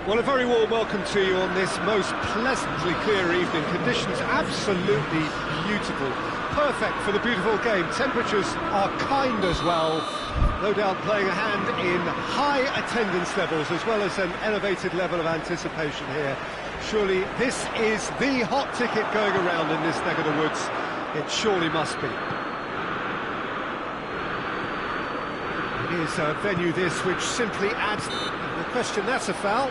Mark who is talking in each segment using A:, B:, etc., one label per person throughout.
A: Well, a very warm welcome to you on this most pleasantly clear evening. Conditions absolutely beautiful. Perfect for the beautiful game. Temperatures are kind as well. No doubt playing a hand in high attendance levels as well as an elevated level of anticipation here. Surely this is the hot ticket going around in this neck of the woods. It surely must be. It is a venue this which simply adds the question. That's a foul.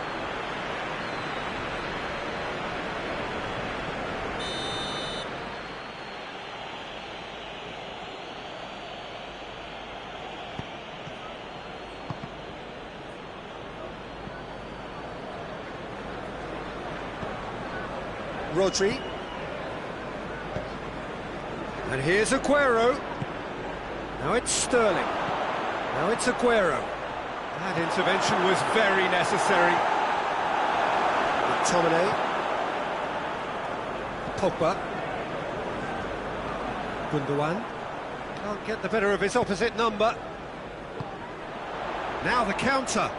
A: Rodri. And here's Aguero. Now it's Sterling. Now it's Aguero. That intervention was very necessary. McTominay. Pogba. Gundogan. Can't get the better of his opposite number. Now the counter.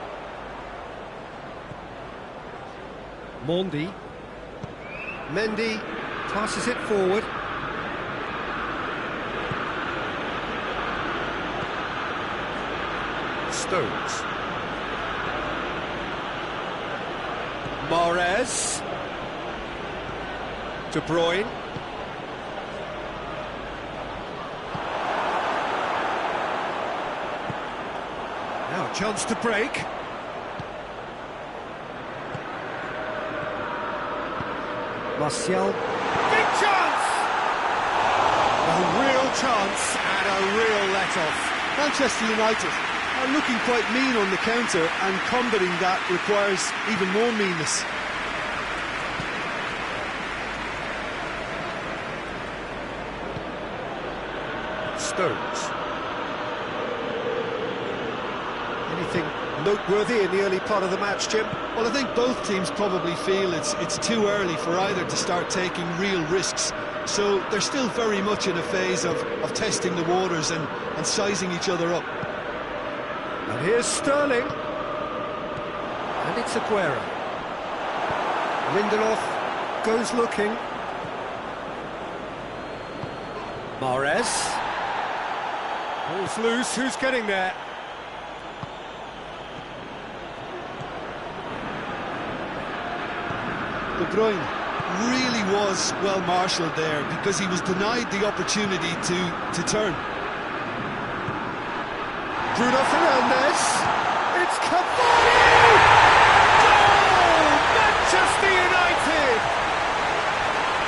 A: Mondi. Mendy passes it forward. Stones. Mahrez. De Bruyne. Now a chance to break. Martial. Big chance! A real chance and a real let-off.
B: Manchester United are looking quite mean on the counter, and combating that requires even more meanness.
A: Stones. Anything noteworthy in the early part of the match, Jim?
B: Well, I think both teams probably feel it's too early for either to start taking real risks. So they're still very much in a phase of testing the waters and sizing each other up.
A: And here's Sterling. And it's Aguero. Lindelof goes looking. Mahrez. Ball's loose, who's getting there?
B: De Bruyne really was well marshalled there because he was denied the opportunity to turn.
A: Bruno Fernandes. It's Cavani! Goal! Manchester United!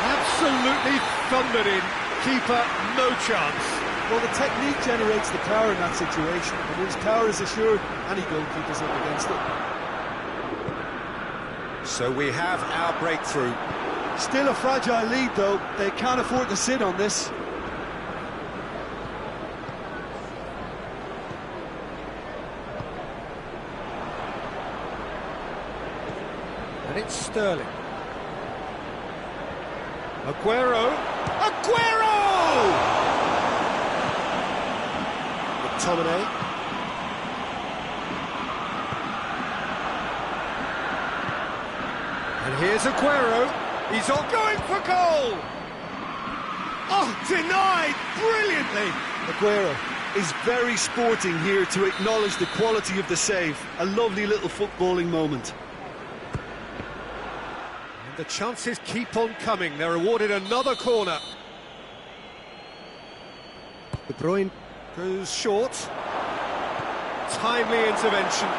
A: Absolutely thundered in. Keeper, no chance.
B: Well, the technique generates the power in that situation, and once power is assured, any goalkeeper's up against it.
A: So we have our breakthrough.
B: Still a fragile lead, though. They can't afford to sit on this.
A: And it's Sterling. Aguero. Aguero! McTominay. And here's Aguero. He's all going for goal! Oh, denied brilliantly!
B: Aguero is very sporting here to acknowledge the quality of the save. A lovely little footballing moment.
A: And the chances keep on coming. They're awarded another corner. De Bruyne goes short. Timely intervention.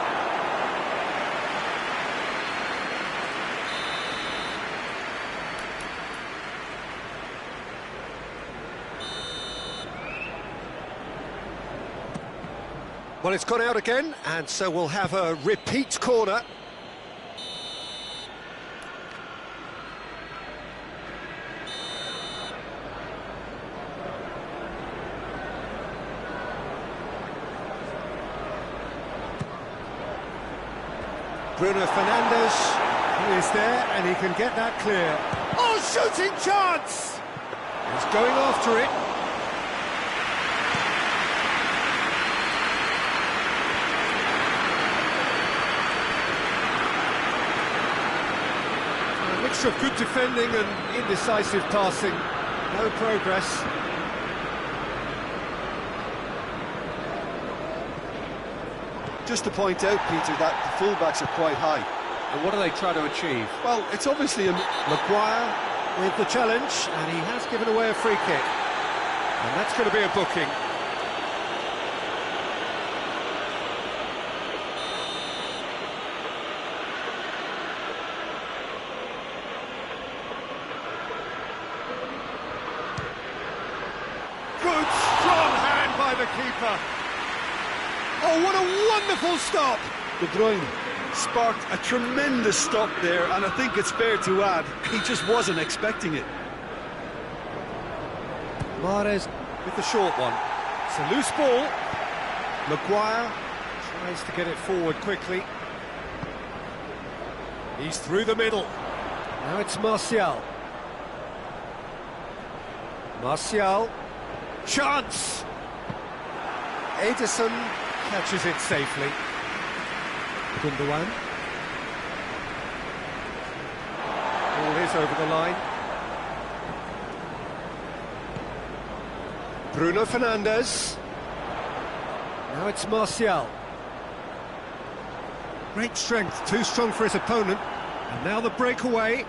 A: Well, it's gone out again, and so we'll have a repeat corner. Bruno Fernandes, he is there, and he can get that clear. Oh, shooting chance! He's going after it. clash of good defending and indecisive passing. No progress.
B: Just to point out, Peter, that the fullbacks are quite high.
C: And what are they trying to achieve?
B: Well, it's obviously a...
A: Maguire with the challenge, and he has given away a free kick. And that's going to be a booking. Good, strong hand by the keeper. Oh, what a wonderful stop!
B: De Bruyne sparked a tremendous stop there, and I think it's fair to add, he just wasn't expecting it.
A: Mahrez with the short one. It's a loose ball. Maguire tries to get it forward quickly. He's through the middle. Now it's Martial. Martial. Chance! Ederson catches it safely. Gundogan. Ball is over the line. Bruno Fernandes. Now it's Martial. Great strength, too strong for his opponent. And now the breakaway.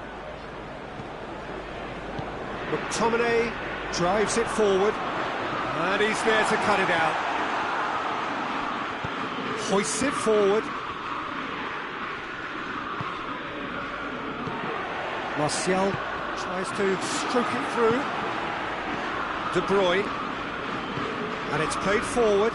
A: McTominay drives it forward. And he's there to cut it out. Hoists it forward. Martial tries to stroke it through. De Bruyne. And it's played forward.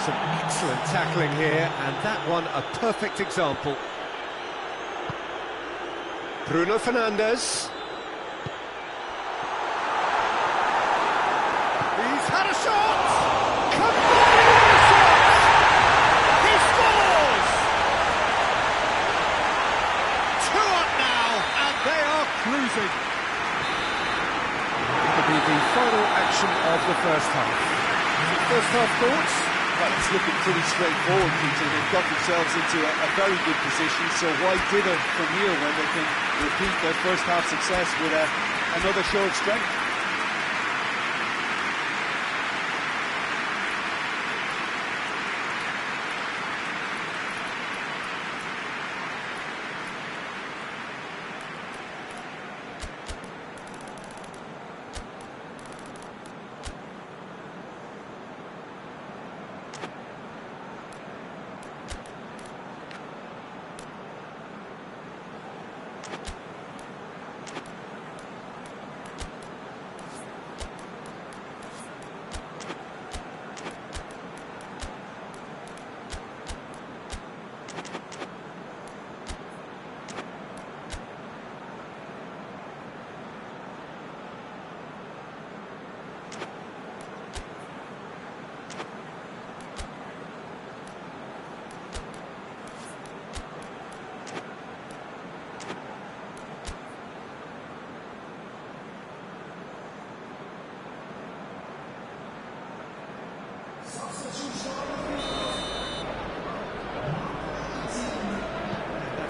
A: Some excellent tackling here, and that one a perfect example. Bruno Fernandes. He's had a shot! Combined shot! He scores! 2 up now, and they are cruising. That'll be the final action of the first half. First half thoughts?
B: Well, it's looking pretty straightforward, Peter. They've got themselves into a very good position, so why dither from here when they can repeat their first half success with another show of strength?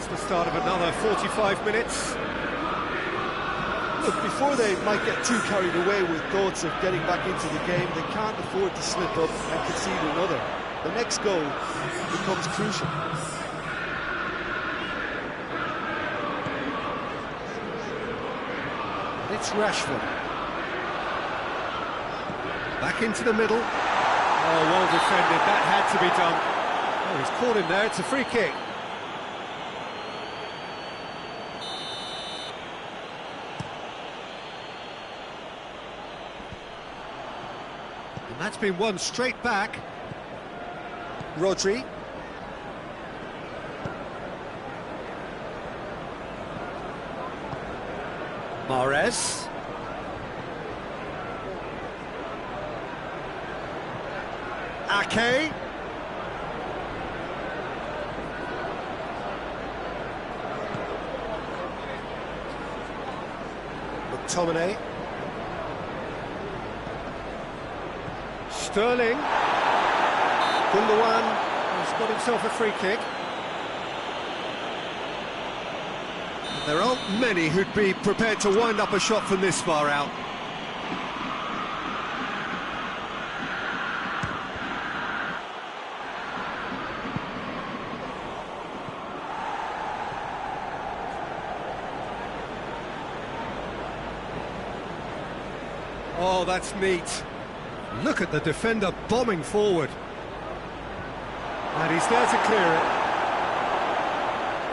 A: That's the start of another 45 minutes.
B: Look, before they might get too carried away with thoughts of getting back into the game, they can't afford to slip up and concede another. The next goal becomes crucial.
A: It's Rashford. Back into the middle. Oh, well defended. That had to be done. Oh, he's caught him there. It's a free kick. And that's been won straight back. Rodri. Mahrez. Ake. McTominay. Sterling. Gundogan is got himself a free kick. There aren't many who'd be prepared to wind up a shot from this far out. Oh, that's neat. Look at the defender bombing forward. And he's there to clear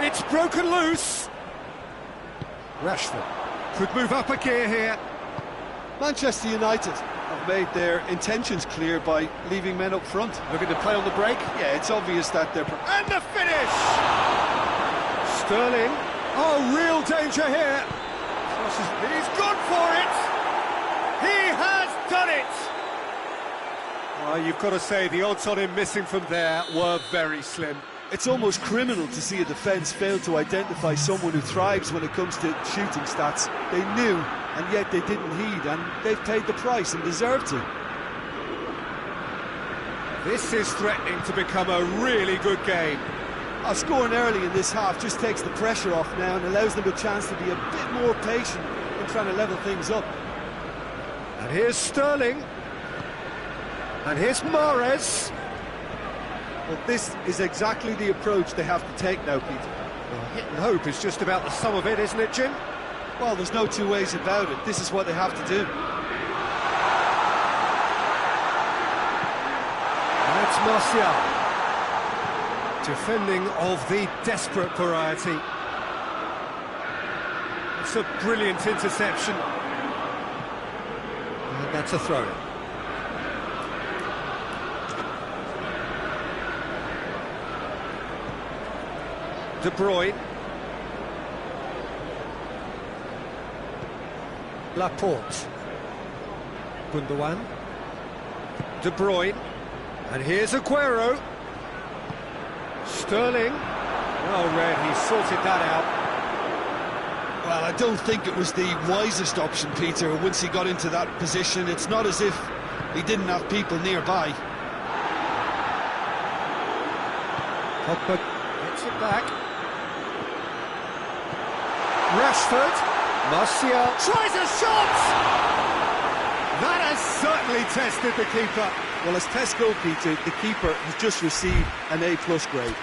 A: it. It's broken loose. Rashford could move up a gear here.
B: Manchester United have made their intentions clear by leaving men up front.
C: Looking to play on the break.
B: Yeah, it's obvious that they're...
A: And the finish! Sterling. Oh, real danger here. He's gone for it. He has done it! Well, you've got to say the odds on him missing from there were very slim.
B: It's almost criminal to see a defence fail to identify someone who thrives when it comes to shooting stats. They knew, and yet they didn't heed, and they've paid the price and deserve to.
A: This is threatening to become a really good game.
B: Scoring early in this half just takes the pressure off now and allows them a chance to be a bit more patient in trying to level things up.
A: And here's Sterling. And here's Mahrez.
B: Well, this is exactly the approach they have to take now, Peter.
A: Well, hit and hope is just about the sum of it, isn't it, Jim?
B: Well, there's no two ways about it. This is what they have to do.
A: That's Martial. Defending of the desperate variety. It's a brilliant interception. And that's a throw. De Bruyne. Laporte. Gundogan. De Bruyne. And here's Aguero. Sterling. Well read, he sorted that out.
B: Well, I don't think it was the wisest option, Peter, once he got into that position. It's not as if he didn't have people nearby.
A: Pogba gets it back. Rashford. Martial tries a shot! That has certainly tested the keeper.
B: Well, as test goal, Peter, the keeper has just received an A+ grade.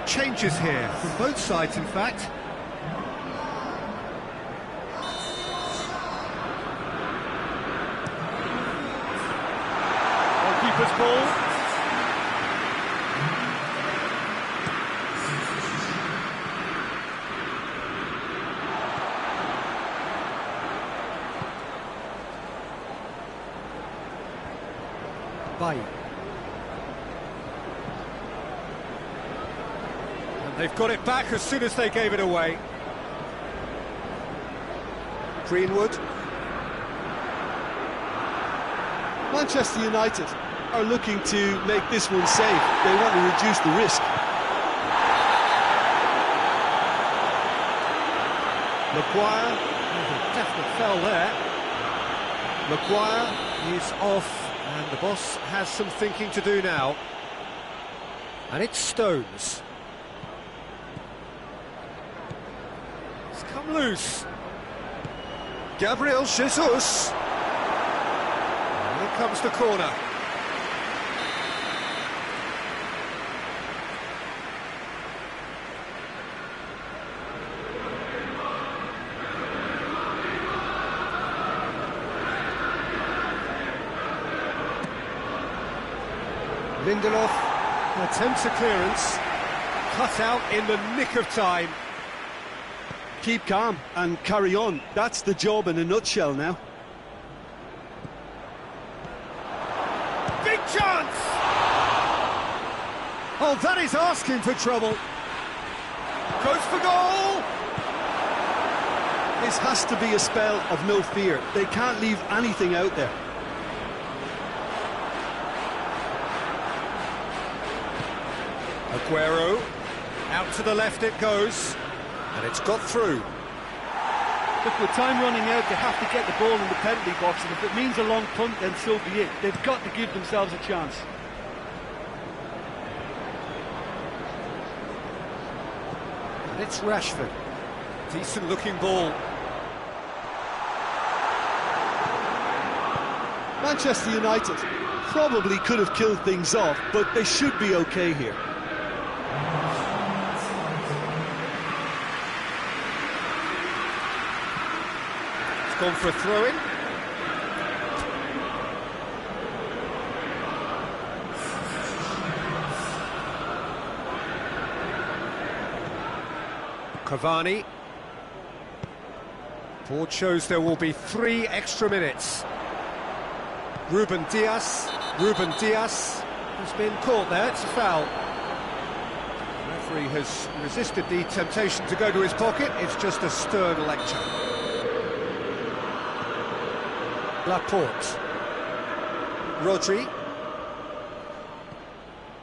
A: changes here, from both sides in fact. Goalkeeper's ball. And they've got it back as soon as they gave it away.
B: Greenwood. Manchester United are looking to make this one safe. They want to reduce the risk.
A: Maguire, definite foul there. Maguire is off. And the boss has some thinking to do now. And it's Stones. It's come loose. Gabriel Jesus. And here comes the corner. Lindelof attempts a clearance, cut out in the nick of time.
B: Keep calm and carry on. That's the job in a nutshell now.
A: Big chance! Oh, that is asking for trouble. Goes for goal!
B: This has to be a spell of no fear. They can't leave anything out there.
A: Aguero, out to the left it goes, and it's got through.
D: Look, with time running out, they have to get the ball in the penalty box, and if it means a long punt, then so be it. They've got to give themselves a chance.
A: And it's Rashford. Decent looking ball.
B: Manchester United probably could have killed things off, but they should be okay here.
A: Gone for a throw-in. Cavani. Board shows there will be 3 extra minutes. Ruben Dias has been caught there, it's a foul. The referee has resisted the temptation to go to his pocket, it's just a stern lecture. Laporte. Rodri.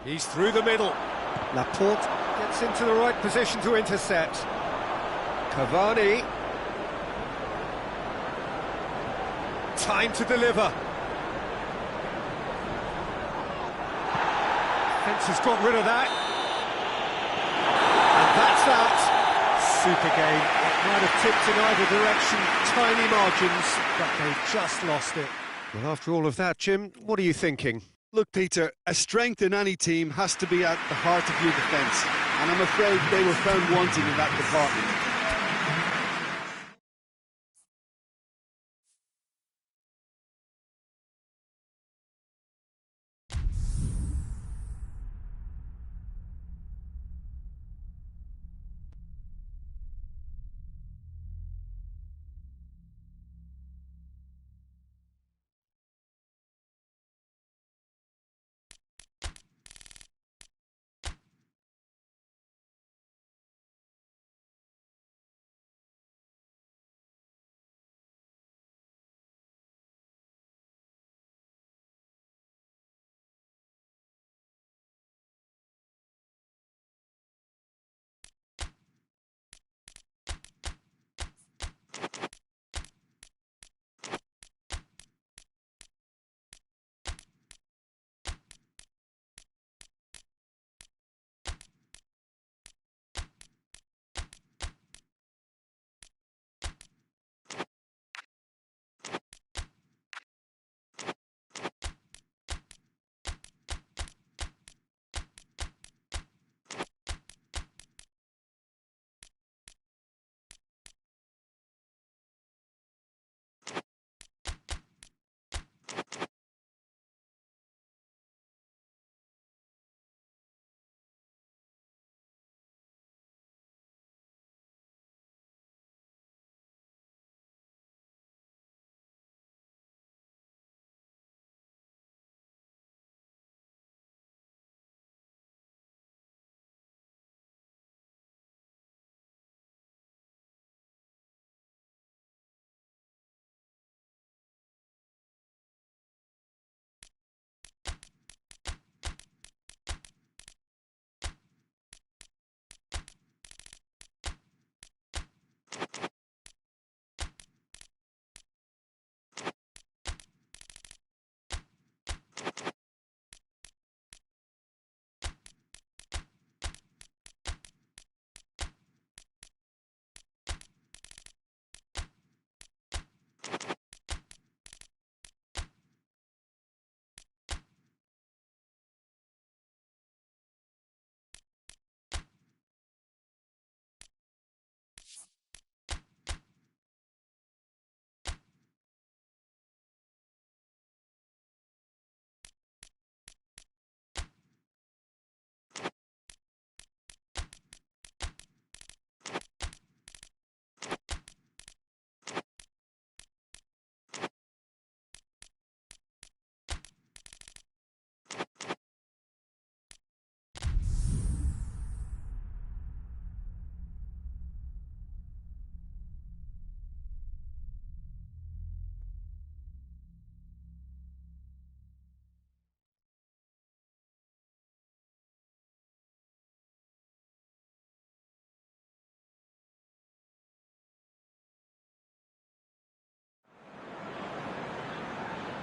A: He's through the middle. Laporte gets into the right position to intercept. Cavani. Time to deliver. Fence has got rid of that. And that's that. Super game. It might have tipped in either direction, tiny margins, but they've just lost it. Well, after all of that, Jim, what are you thinking?
B: Look, Peter, a strength in any team has to be at the heart of your defence, and I'm afraid they were found wanting in that department.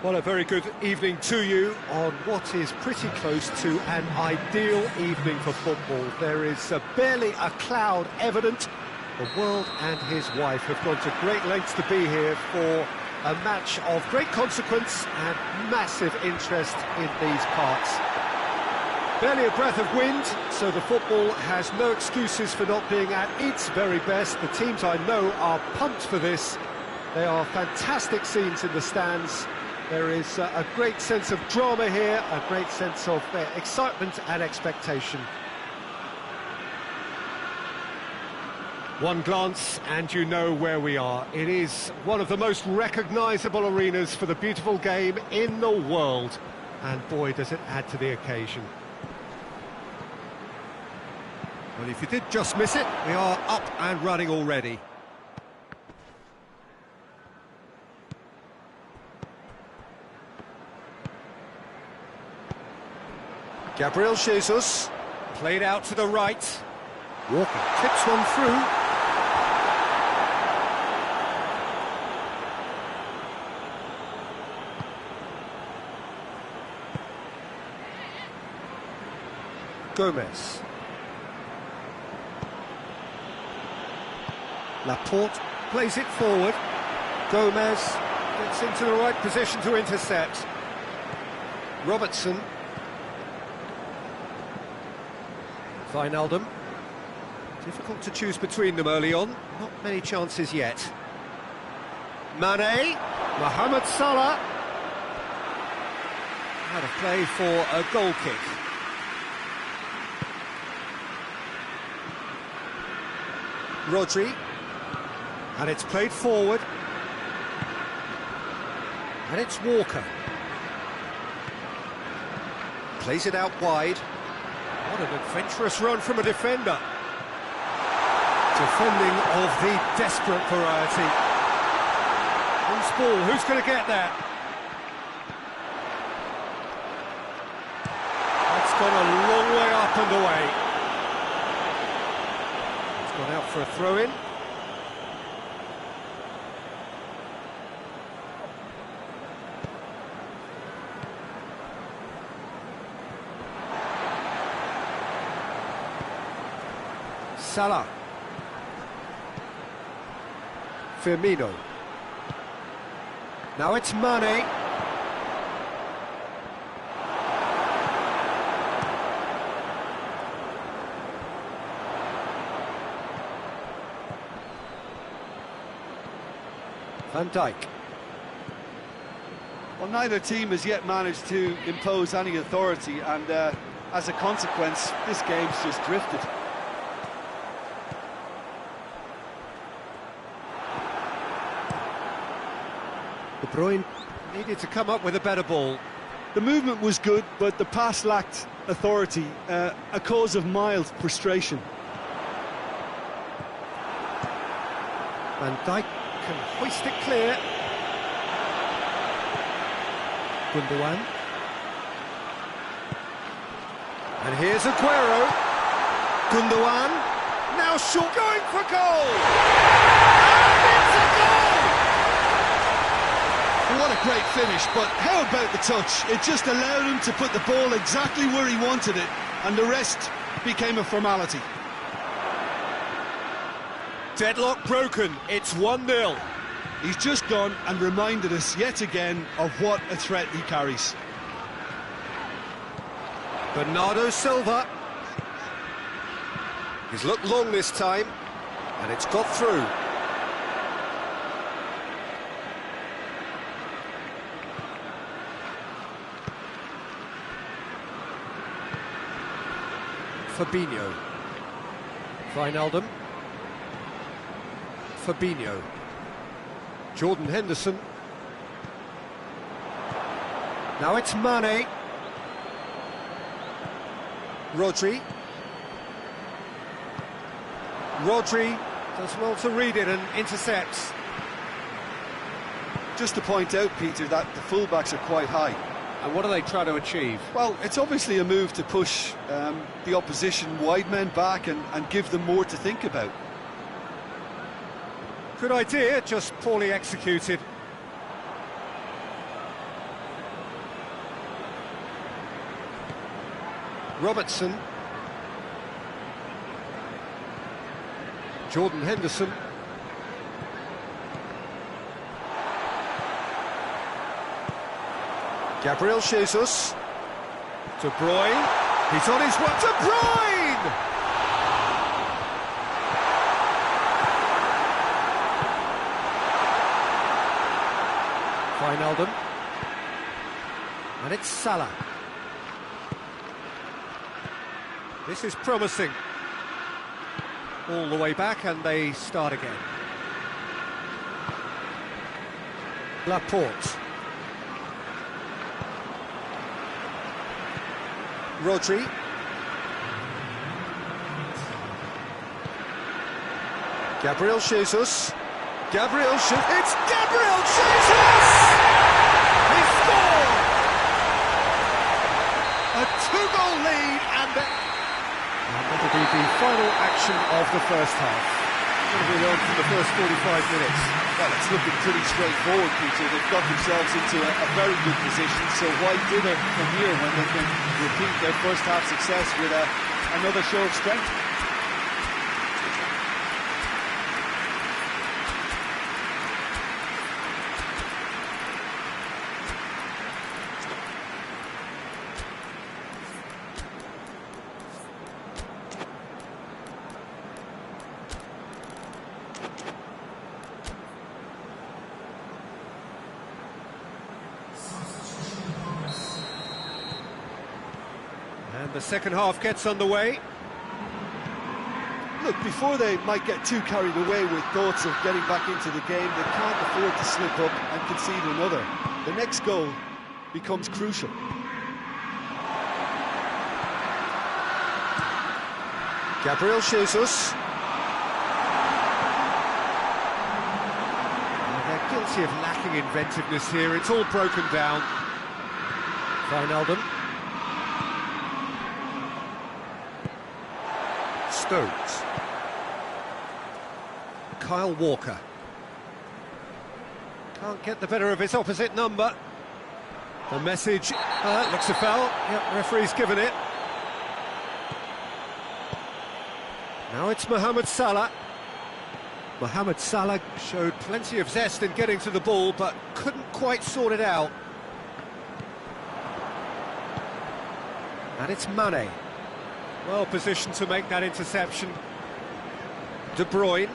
A: Well, a very good evening to you on what is pretty close to an ideal evening for football. There is barely a cloud evident. The world and his wife have gone to great lengths to be here for a match of great consequence and massive interest in these parts. Barely a breath of wind, so the football has no excuses for not being at its very best. The teams I know are pumped for this. They are fantastic scenes in the stands. There is a great sense of drama here, a great sense of excitement and expectation. One glance and you know where we are. It is one of the most recognisable arenas for the beautiful game in the world. And boy, does it add to the occasion. Well, if you did just miss it, we are up and running already. Gabriel Jesus, played out to the right. Walker tips one through. Gomez. Laporte plays it forward. Gomez gets into the right position to intercept. Robertson. Wijnaldum. Difficult to choose between them early on. Not many chances yet. Mane. Mohamed Salah. Out of play for a goal kick. Rodri. And it's played forward. And it's Walker. Plays it out wide. What an adventurous run from a defender. Defending of the desperate variety. Loose ball, who's going to get that? That's gone a long way up and away. It's gone out for a throw-in. Salah. Firmino. Now it's Mane. Van Dijk.
D: Well, neither team has yet managed to impose any authority, and as a consequence, this game's just drifted.
A: De Bruyne needed to come up with a better ball.
D: The movement was good, but the pass lacked authority, a cause of mild frustration.
A: Van Dijk can hoist it clear. Gundogan. And here's Aguero. Gundogan. Now short, going for goal! And it's a goal!
B: What a great finish, but how about the touch? It just allowed him to put the ball exactly where he wanted it, and the rest became a formality.
A: Deadlock broken, it's 1-0.
B: He's just gone and reminded us yet again of what a threat he carries.
A: Bernardo Silva. He's looked long this time, and it's got through. Fabinho. Wijnaldum. Fabinho. Jordan Henderson. Now it's Mane. Rodri. Rodri does well to read it and intercepts.
D: Just to point out, Peter, that the fullbacks are quite high.
C: And what do they try to achieve?
D: Well, it's obviously a move to push the opposition wide men back and give them more to think about.
A: Good idea, just poorly executed. Robertson. Jordan Henderson. Gabriel Jesus. De Bruyne. He's on his way. De Bruyne! Wijnaldum. And it's Salah. This is promising. All the way back and they start again. Laporte. Rodri. Gabriel Jesus. Gabriel Jesus. It's Gabriel Jesus! He scored! A two-goal lead and that'll be the final action of the first half. What have we learned from the first 45 minutes?
B: Well, it's looking pretty straightforward, Peter. They've got themselves into a very good position, so why dither from here when they can repeat their first half success with another show of strength?
A: And the second half gets underway.
B: Look, before they might get too carried away with thoughts of getting back into the game, they can't afford to slip up and concede another. The next goal becomes crucial.
A: Gabriel Jesus. They're guilty of lacking inventiveness here. It's all broken down. Wijnaldum. Stones. Kyle Walker. Can't get the better of his opposite number. The message, looks a foul. Yep, referee's given it. Now it's Mohamed Salah. Mohamed Salah showed plenty of zest in getting to the ball, but couldn't quite sort it out. And it's Mane. Well positioned to make that interception. De Bruyne.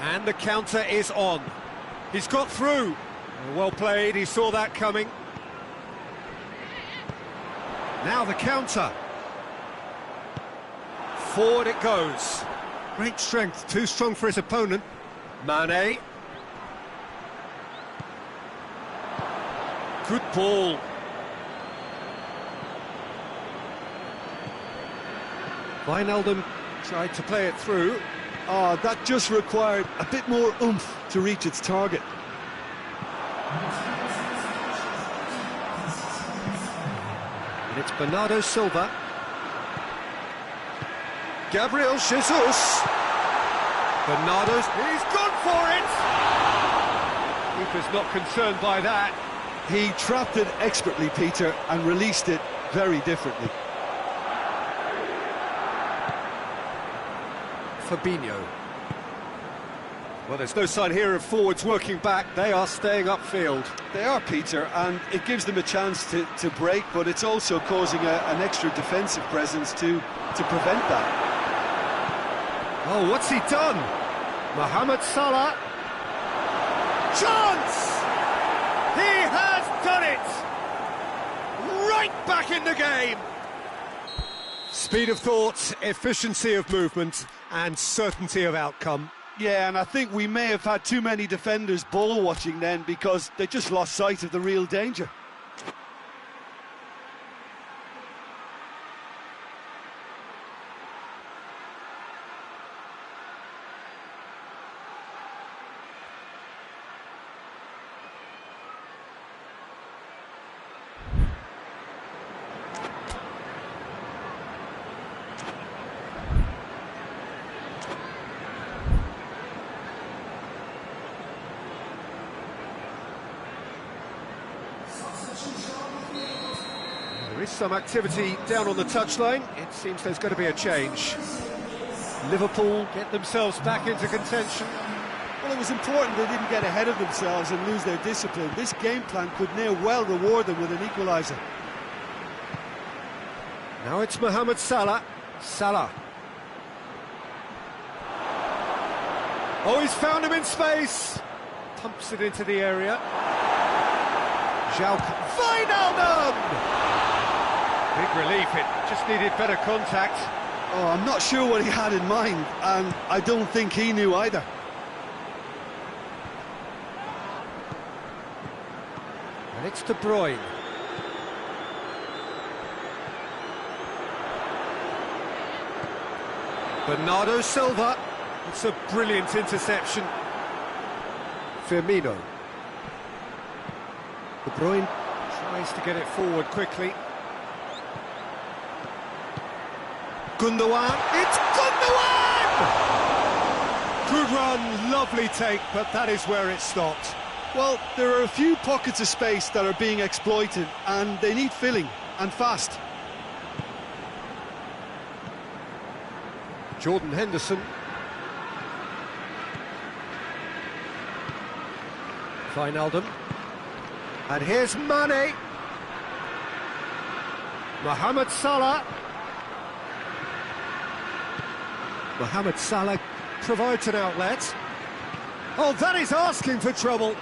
A: And the counter is on. He's got through. Well played, he saw that coming. Now the counter. Forward it goes. Great strength, too strong for his opponent. Mane. Good ball. Wijnaldum tried to play it through.
B: Oh, that just required a bit more oomph to reach its target.
A: And it's Bernardo Silva. Gabriel Jesus. Bernardo's, he's gone for it! Keeper's not concerned by that.
B: He trapped it expertly, Peter, and released it very differently.
A: Fabinho. Well, there's no sign here of forwards working back. They are staying upfield.
B: They are, Peter, and it gives them a chance to break, but it's also causing an extra defensive presence to prevent that.
A: Oh, what's he done? Mohamed Salah. Chance! He has done it! Right back in the game! Speed of thought, efficiency of movement, and certainty of outcome.
B: Yeah, and I think we may have had too many defenders ball watching then because they just lost sight of the real danger.
A: Some activity down on the touchline. It seems there's going to be a change. Liverpool get themselves back into contention.
D: Well, it was important they didn't get ahead of themselves and lose their discipline. This game plan could now well reward them with an equaliser.
A: Now it's Mohamed Salah. Salah. Oh, he's found him in space. Pumps it into the area. Wijnaldum! Big relief, it just needed better contact.
D: Oh, I'm not sure what he had in mind, and I don't think he knew either.
A: And it's De Bruyne. Bernardo Silva. It's a brilliant interception. Firmino. De Bruyne tries to get it forward quickly. Gundogan. It's Gundogan! Good run, lovely take, but that is where it stopped.
D: Well, there are a few pockets of space that are being exploited, and they need filling, and fast.
A: Jordan Henderson. Wijnaldum. And here's Mane. Mohamed Salah. Mohamed Salah provides an outlet. Oh, that is asking for trouble.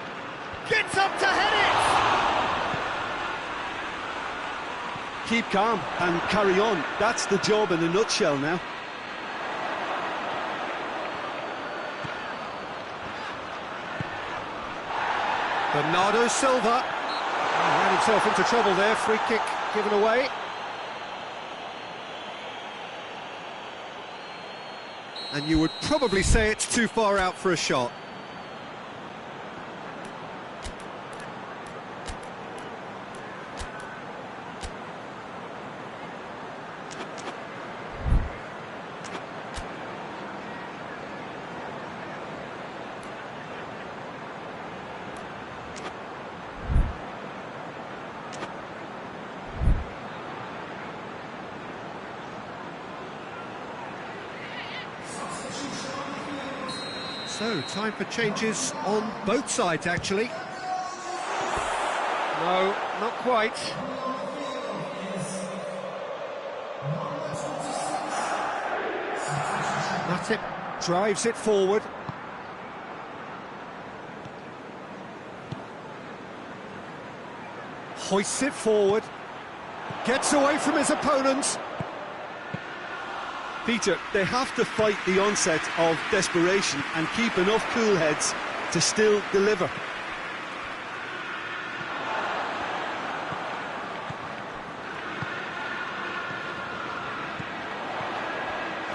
A: Gets up to head it!
D: Keep calm and carry on. That's the job in a nutshell now.
A: Bernardo Silva. He ran himself into trouble there. Free kick given away. And you would probably say it's too far out for a shot. So, time for changes on both sides, actually. No, not quite. Matip drives it forward. Hoists it forward. Gets away from his opponents.
D: Peter, they have to fight the onset of desperation and keep enough cool heads to still deliver.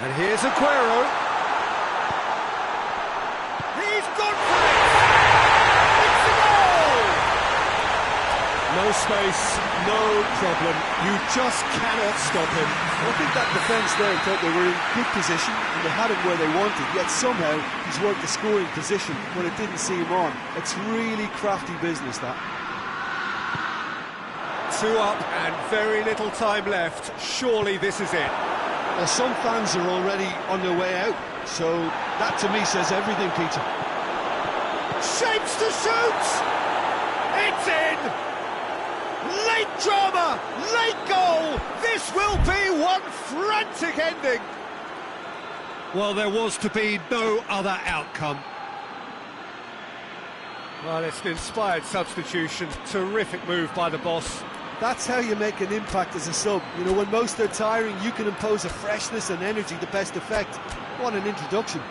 A: And here's Aguero. He's gone for it! It's a goal! No space, no problem. You just cannot stop him.
D: I think that defence there thought they were in good position and they had him where they wanted, yet somehow he's worked the scoring position when it didn't see him on. It's really crafty business, that.
A: 2 up and very little time left. Surely this is it.
D: Well, some fans are already on their way out, so that to me says everything, Peter.
A: Shapes to shoot! It's in! Late drama, late goal. This will be one frantic ending. Well, there was to be no other outcome. Well, it's an inspired substitution. Terrific move by the boss.
D: That's how you make an impact as a sub. You know, when most are tiring, you can impose a freshness and energy to best effect. What an introduction.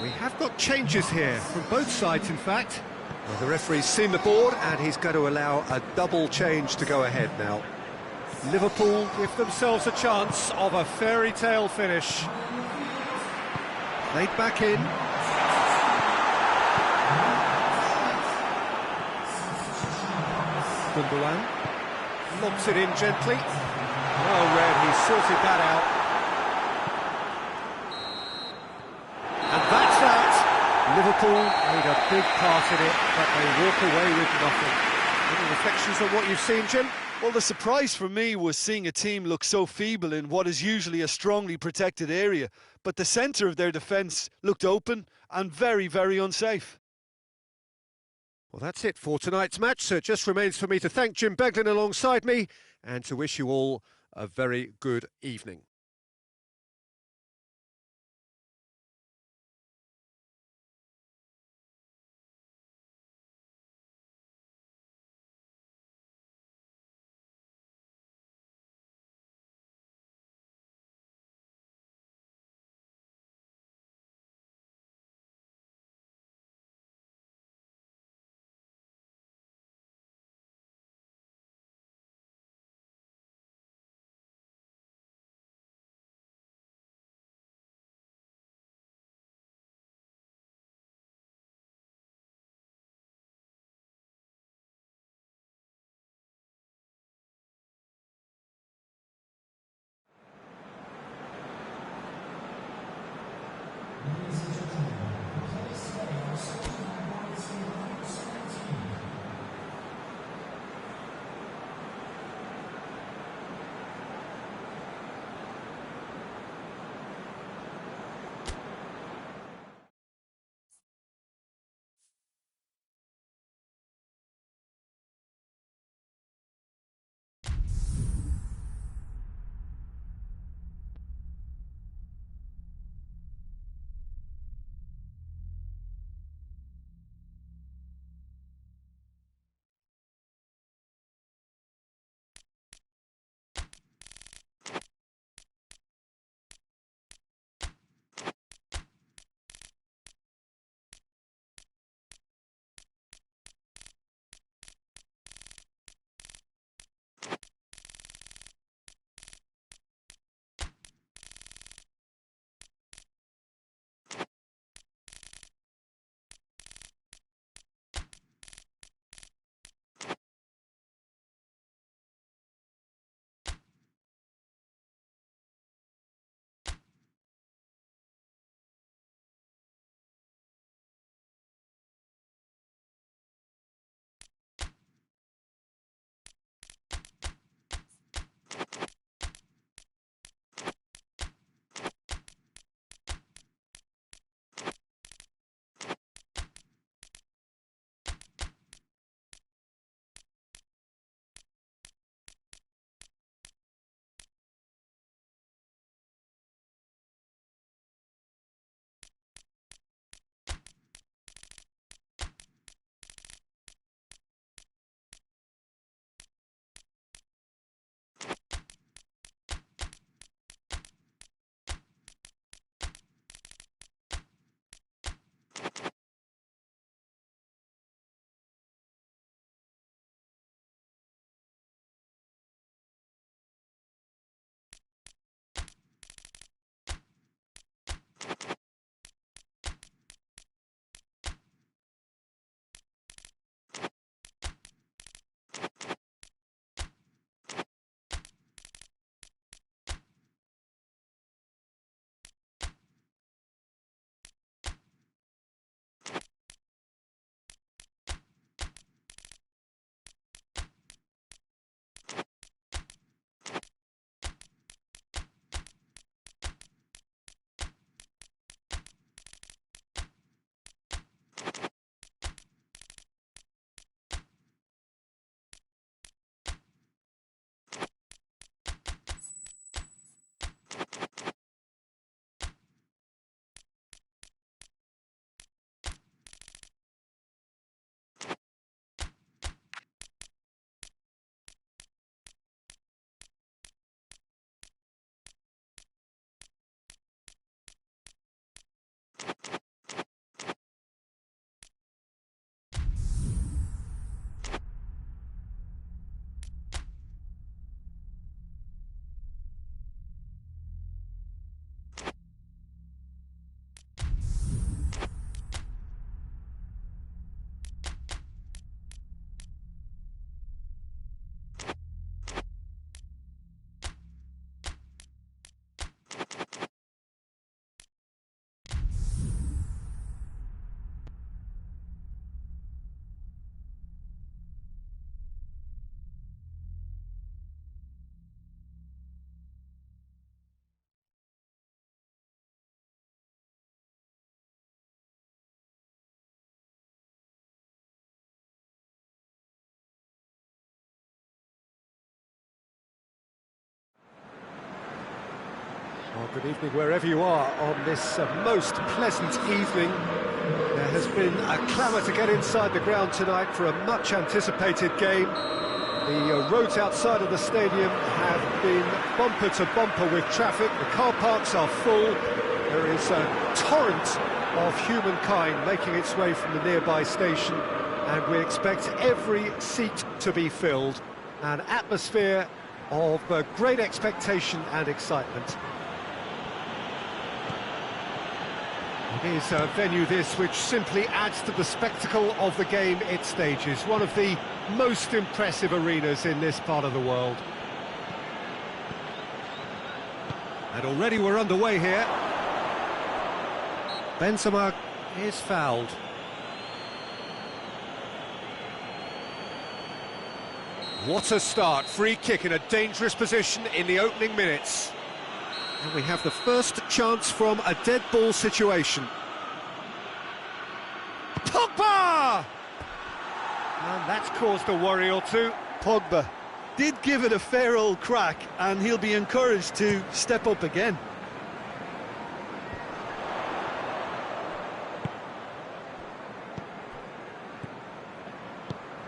A: We have got changes here, from both sides in fact. Well, the referee's seen the board and he's going to allow a double change to go ahead now. Liverpool give themselves a chance of a fairy tale finish. Played back in. Minhcuong lobs it in gently. Well read, he sorted that out. And that's that. Liverpool made a big part in it, but they walk away with nothing. Any reflections on what you've seen, Jim?
D: Well, the surprise for me was seeing a team look so feeble in what is usually a strongly protected area, but the centre of their defence looked open and very, very unsafe.
A: Well, that's it for tonight's match, so it just remains for me to thank Jim Beglin alongside me and to wish you all a very good evening. Well, good evening wherever you are on this most pleasant evening. There has been a clamour to get inside the ground tonight for a much-anticipated game. The roads outside of the stadium have been bumper to bumper with traffic. The car parks are full. There is a torrent of humankind making its way from the nearby station, and we expect every seat to be filled. An atmosphere of great expectation and excitement. It is a venue this which simply adds to the spectacle of the game it stages. One of the most impressive arenas in this part of the world. And already we're underway here. Benzema is fouled. What a start, free kick in a dangerous position in the opening minutes. And we have the first chance from a dead ball situation. Pogba! And that's caused a worry or two.
D: Pogba did give it a fair old crack, and he'll be encouraged to step up again.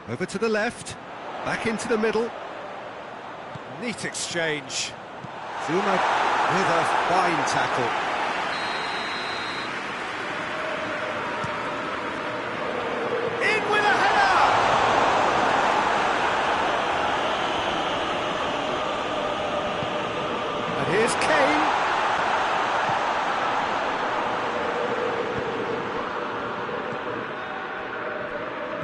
A: Over to the left, back into the middle. Neat exchange. Zuma with a fine tackle. In with a header! And here's Kane.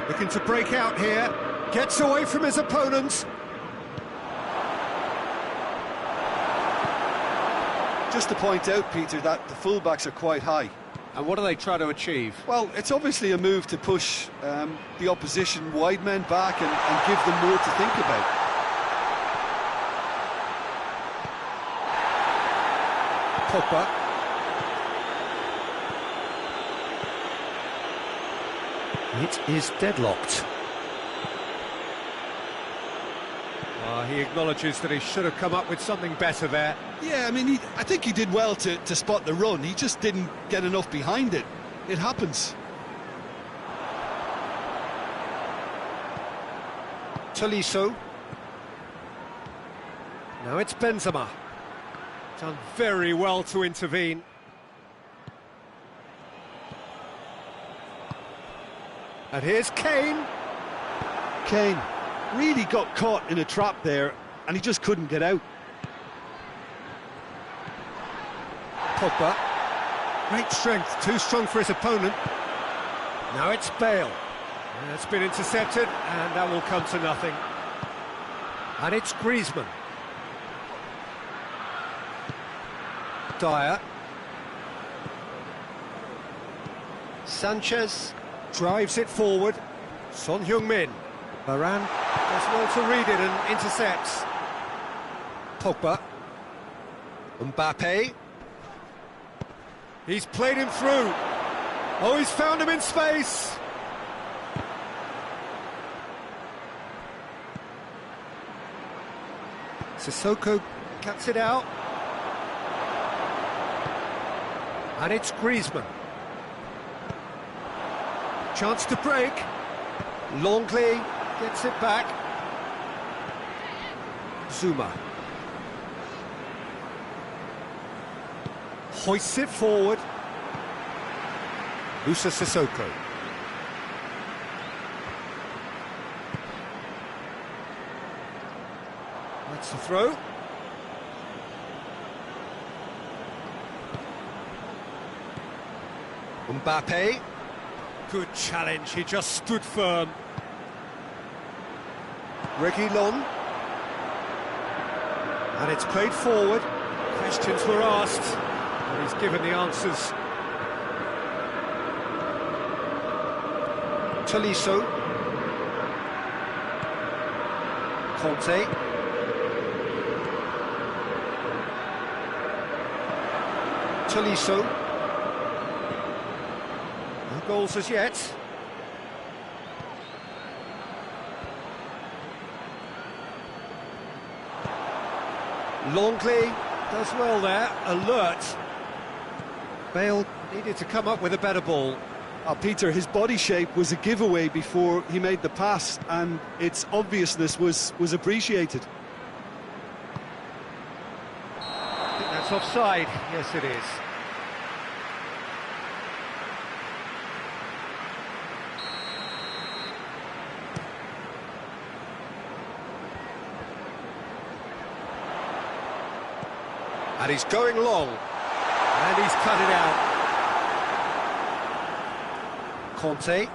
A: Looking to break out here. Gets away from his opponents.
D: Just to point out, Peter, that the fullbacks are quite high.
C: And what do they try to achieve?
D: Well, it's obviously a move to push the opposition wide men back and give them more to think about.
A: Pogba. It is deadlocked. He acknowledges that he should have come up with something better there.
B: Yeah, I mean, I think he did well to spot the run. He just didn't get enough behind it. It happens.
A: Tolisso. Now it's Benzema. Done very well to intervene. And here's Kane.
D: Kane really got caught in a trap there, and he just couldn't get out.
A: Pogba. Great strength, too strong for his opponent. Now it's Bale. It's been intercepted, and that will come to nothing. And it's Griezmann. Dyer. Sanchez drives it forward. Son Heung-min. Varane does well to read it and intercepts. Pogba. Mbappe. He's played him through. Oh, he's found him in space. Sissoko cuts it out. And it's Griezmann. Chance to break. Longley gets it back. Zuma. Hoists it forward. Musa Sissoko. That's the throw. Mbappe. Good challenge, he just stood firm. Reguilon. And it's played forward. Questions were asked, and he's given the answers. Tolisso. Conte. Tolisso. No goals as yet. Longley Does well there, alert. Bale needed to come up with a better ball.
D: Peter, his body shape was a giveaway before he made the pass, and its obviousness was appreciated.
A: I think that's offside. Yes, it is. And he's going long. And he's cut it out. Conte.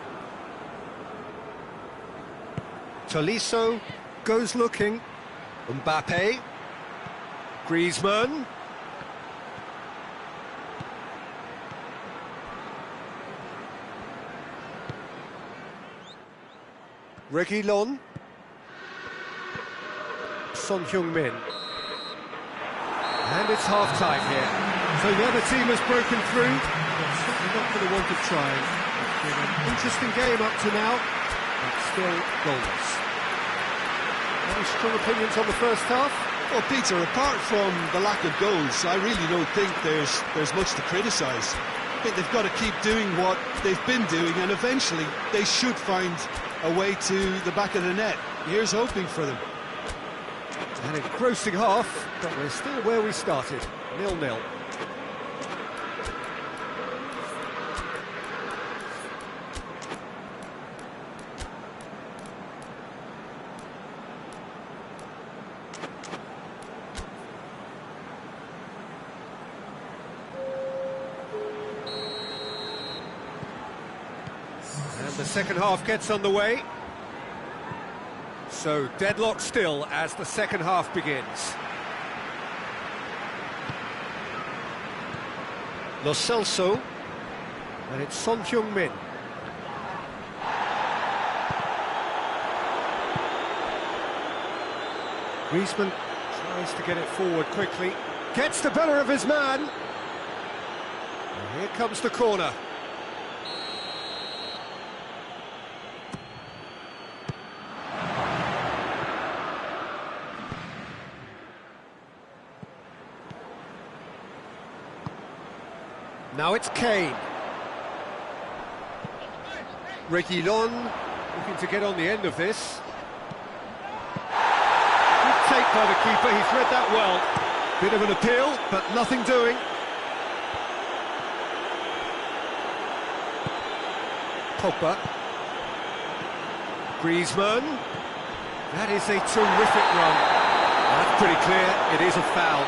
A: Tolisso goes looking. Mbappe. Griezmann. Reguilon. Son Heung-min. And it's half-time here. So the other team has broken through. They're certainly not going to want to try. It's been an interesting game up to now, but still goalless. Any strong opinions on the first half?
B: Well, Peter, apart from the lack of goals, I really don't think there's much to criticise. I think they've got to keep doing what they've been doing, and eventually they should find a way to the back of the net. Here's hoping for them.
A: An engrossing half, but we're still where we started, 0-0. And the second half gets underway. So deadlock still as the second half begins. Lo Celso, and it's Son Heung-min. Griezmann tries to get it forward quickly, gets the better of his man. And here comes the corner. Now it's Kane. Reguilon looking to get on the end of this. Good take by the keeper, he's read that well. Bit of an appeal, but nothing doing. Pogba. Griezmann. That is a terrific run. That's pretty clear, it is a foul.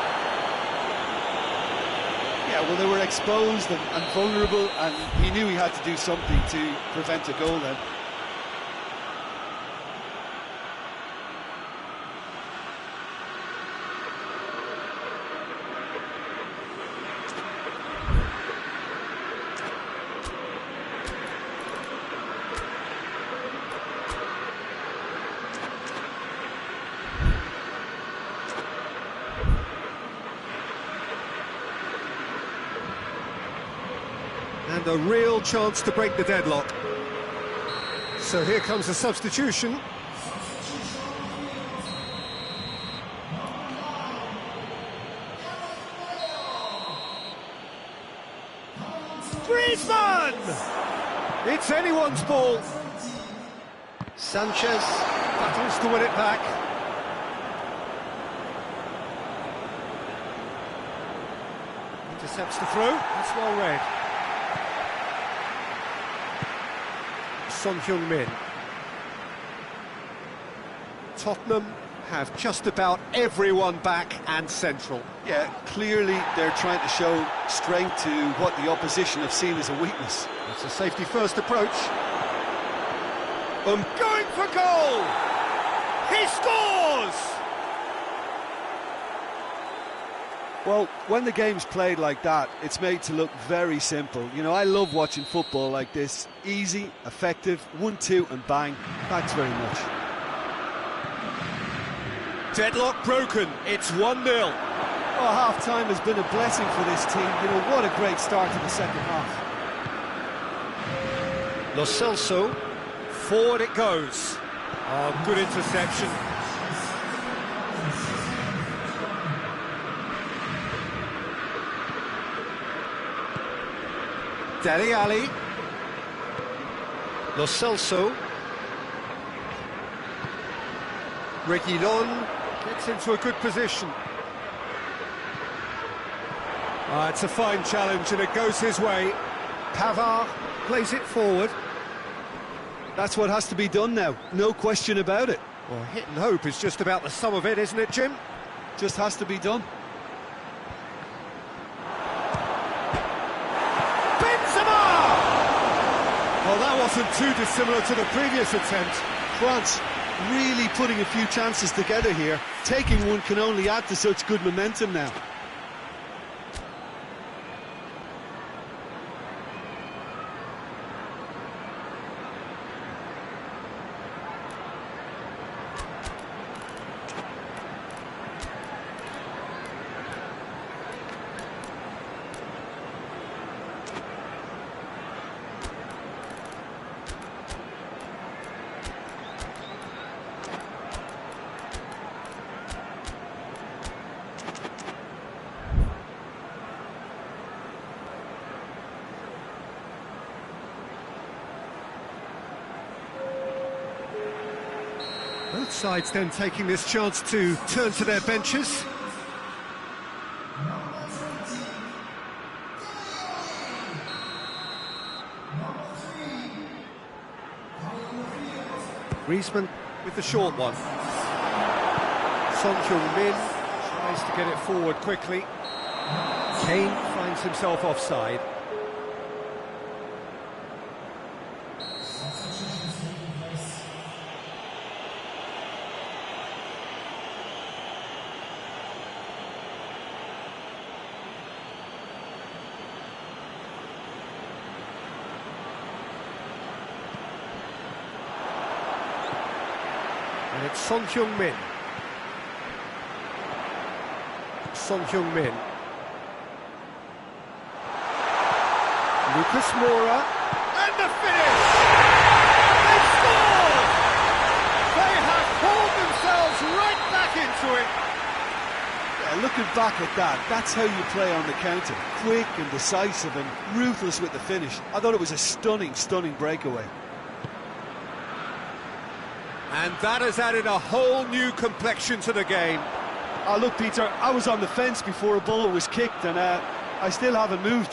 B: Yeah, well, they were exposed and vulnerable, and he knew he had to do something to prevent a goal then.
A: And a real chance to break the deadlock. So here comes a substitution. Griezmann! It's anyone's ball. Sanchez battles to win it back. Intercepts the throw. That's well read. Son Heung-min. Tottenham have just about everyone back and central.
B: Yeah, clearly they're trying to show strength to what the opposition have seen as a weakness.
A: It's a safety-first approach. Going for goal! He scores!
D: Well, when the game's played like that, it's made to look very simple. You know, I love watching football like this. Easy, effective, 1-2 and bang. Thanks very much.
A: Deadlock broken, it's 1-0.
D: Oh, half-time has been a blessing for this team. You know, what a great start to the second half.
A: Lo Celso, forward it goes. Oh, good interception. Dele Alli. Lo Celso. Reguilon gets into a good position. It's a fine challenge and it goes his way. Pavard plays it forward.
D: That's what has to be done now, no question about it.
A: Well, hit and hope is just about the sum of it, isn't it, Jim?
D: Just has to be done.
A: Benzema! Well, that wasn't too dissimilar to the previous attempt.
D: France really putting a few chances together here. Taking one can only add to such good momentum now.
A: Both sides then taking this chance to turn to their benches. Griezmann with the short one. Son Heung-min tries to get it forward quickly. Kane finds himself offside. And it's Son Heung-min. Son Heung-min. Lucas Moura. And the finish! They've scored! They have pulled themselves right back into it.
D: Yeah, looking back at that, that's how you play on the counter. Quick and decisive and ruthless with the finish. I thought it was a stunning, stunning breakaway.
A: And that has added a whole new complexion to the game.
D: Oh, look, Peter, I was on the fence before a ball was kicked, and I still haven't moved.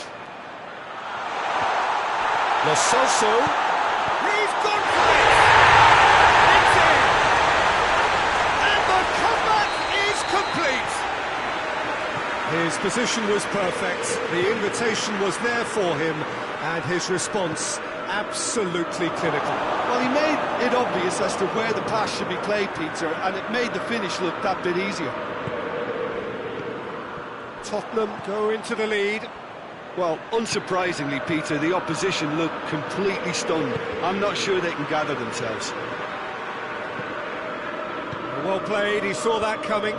A: Lo Celso. He's gone for it! It's in! And the comeback is complete! His position was perfect, the invitation was there for him, and his response absolutely clinical.
D: Well, he made it obvious as to where the pass should be played, Peter, and it made the finish look that bit easier.
A: Tottenham go into the lead.
D: Well, unsurprisingly, Peter, the opposition look completely stunned. I'm not sure they can gather themselves.
A: Well played, he saw that coming.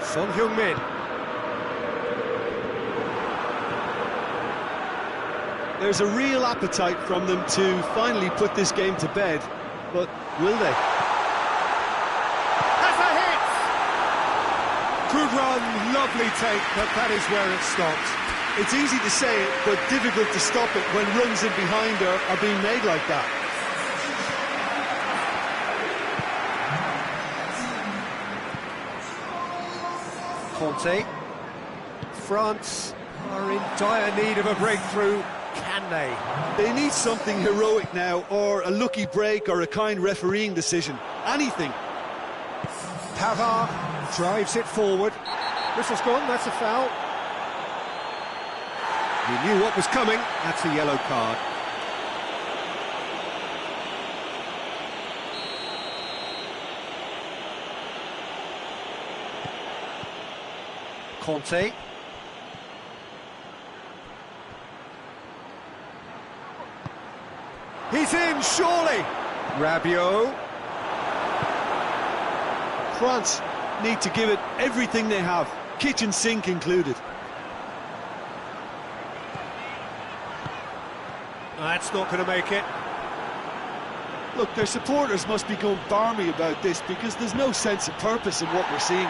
A: Son Heung-min.
D: There's a real appetite from them to finally put this game to bed, but will they?
A: Has a hit! Good run, lovely take, but that is where it stopped.
D: It's easy to say it, but difficult to stop it when runs in behind are being made like that.
A: Conte. France are in dire need of a breakthrough. Can they?
D: They need something heroic now, or a lucky break, or a kind refereeing decision. Anything.
A: Pavard drives it forward. Whistle's gone, that's a foul. He knew what was coming, that's a yellow card. Conte. He's in, surely! Rabiot.
D: France need to give it everything they have, kitchen sink included.
A: That's not going to make it.
D: Look, their supporters must be going barmy about this because there's no sense of purpose in what we're seeing.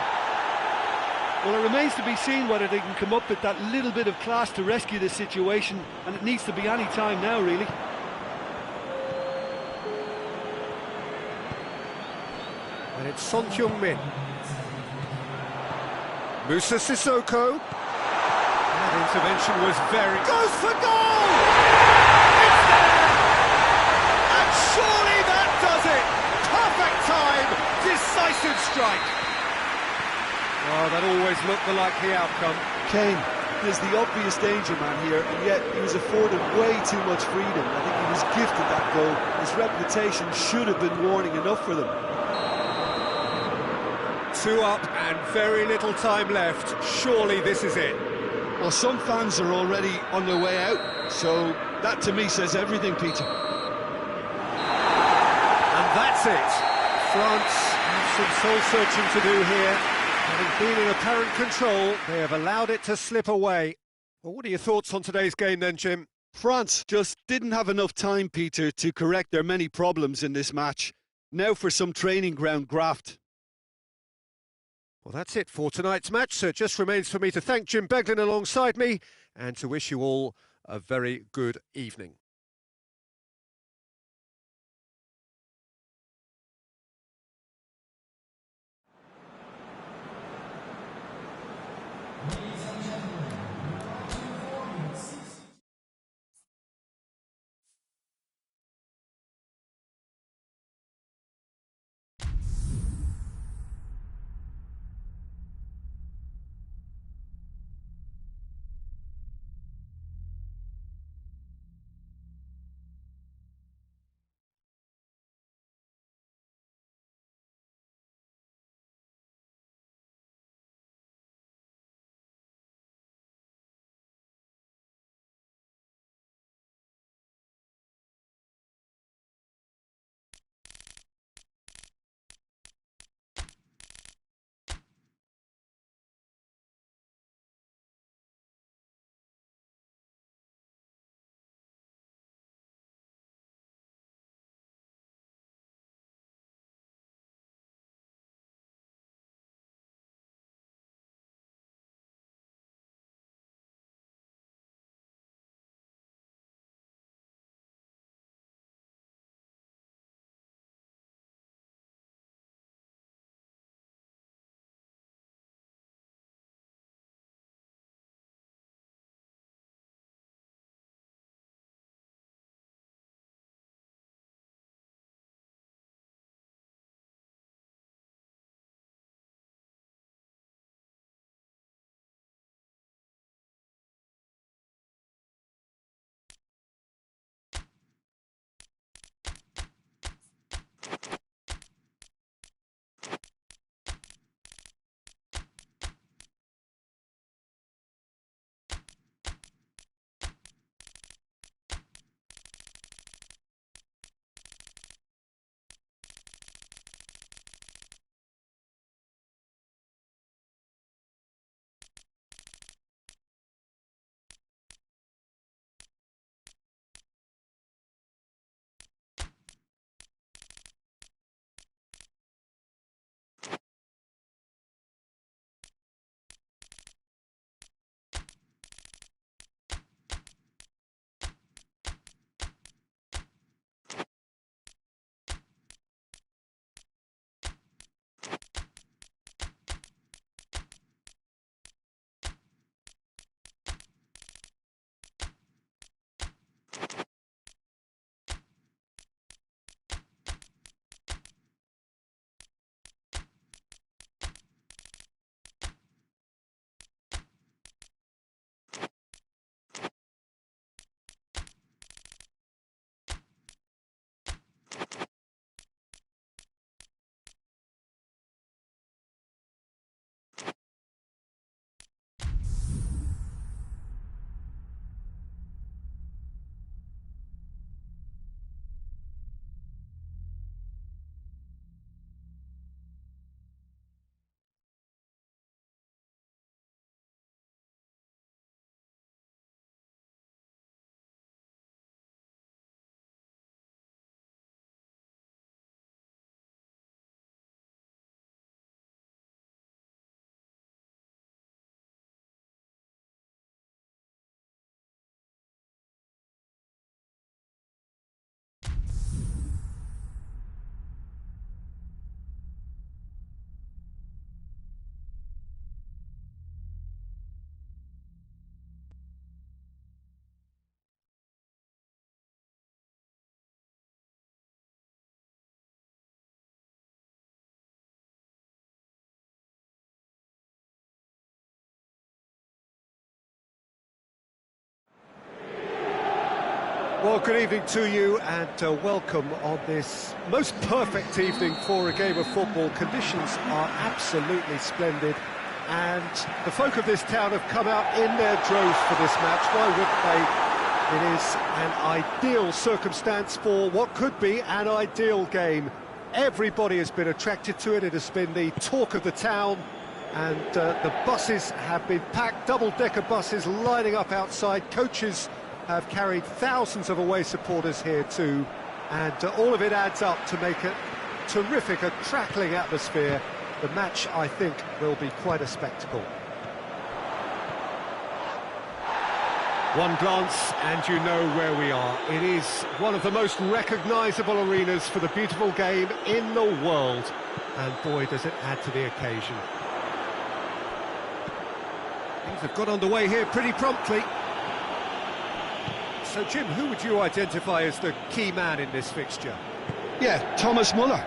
D: Well, it remains to be seen whether they can come up with that little bit of class to rescue this situation, and it needs to be any time now, really.
A: And it's Son Heung-min. Musa Sissoko. That intervention was very... Goes for goal! It's there! And surely that does it! Perfect time! Decisive strike! Oh, that always looked the likely outcome.
D: Kane is the obvious danger man here, and yet he was afforded way too much freedom. I think he was gifted that goal. His reputation should have been warning enough for them.
A: 2 up and very little time left. Surely this is it.
B: Well, some fans are already on their way out, so that to me says everything, Peter.
A: And that's it. France have some soul-searching to do here. Having been in apparent control, they have allowed it to slip away. Well, what are your thoughts on today's game then, Jim?
B: France just didn't have enough time, Peter, to correct their many problems in this match. Now for some training ground graft.
A: Well, that's it for tonight's match, so it just remains for me to thank Jim Beglin alongside me and to wish you all a very good evening. Well, good evening to you and welcome on this most perfect evening for a game of football. Conditions are absolutely splendid and the folk of this town have come out in their droves for this match. Why wouldn't they? It is an ideal circumstance for what could be an ideal game. Everybody has been attracted to it. It has been the talk of the town and the buses have been packed, double-decker buses lining up outside. Coaches have carried thousands of away supporters here too, and all of it adds up to make a terrific, a crackling atmosphere. The match, I think, will be quite a spectacle. One glance and you know where we are. It is one of the most recognisable arenas for the beautiful game in the world, and boy does it add to the occasion. Things have got underway here pretty promptly. So, Jim, who would you identify as the key man in this fixture?
D: Yeah, Thomas Muller.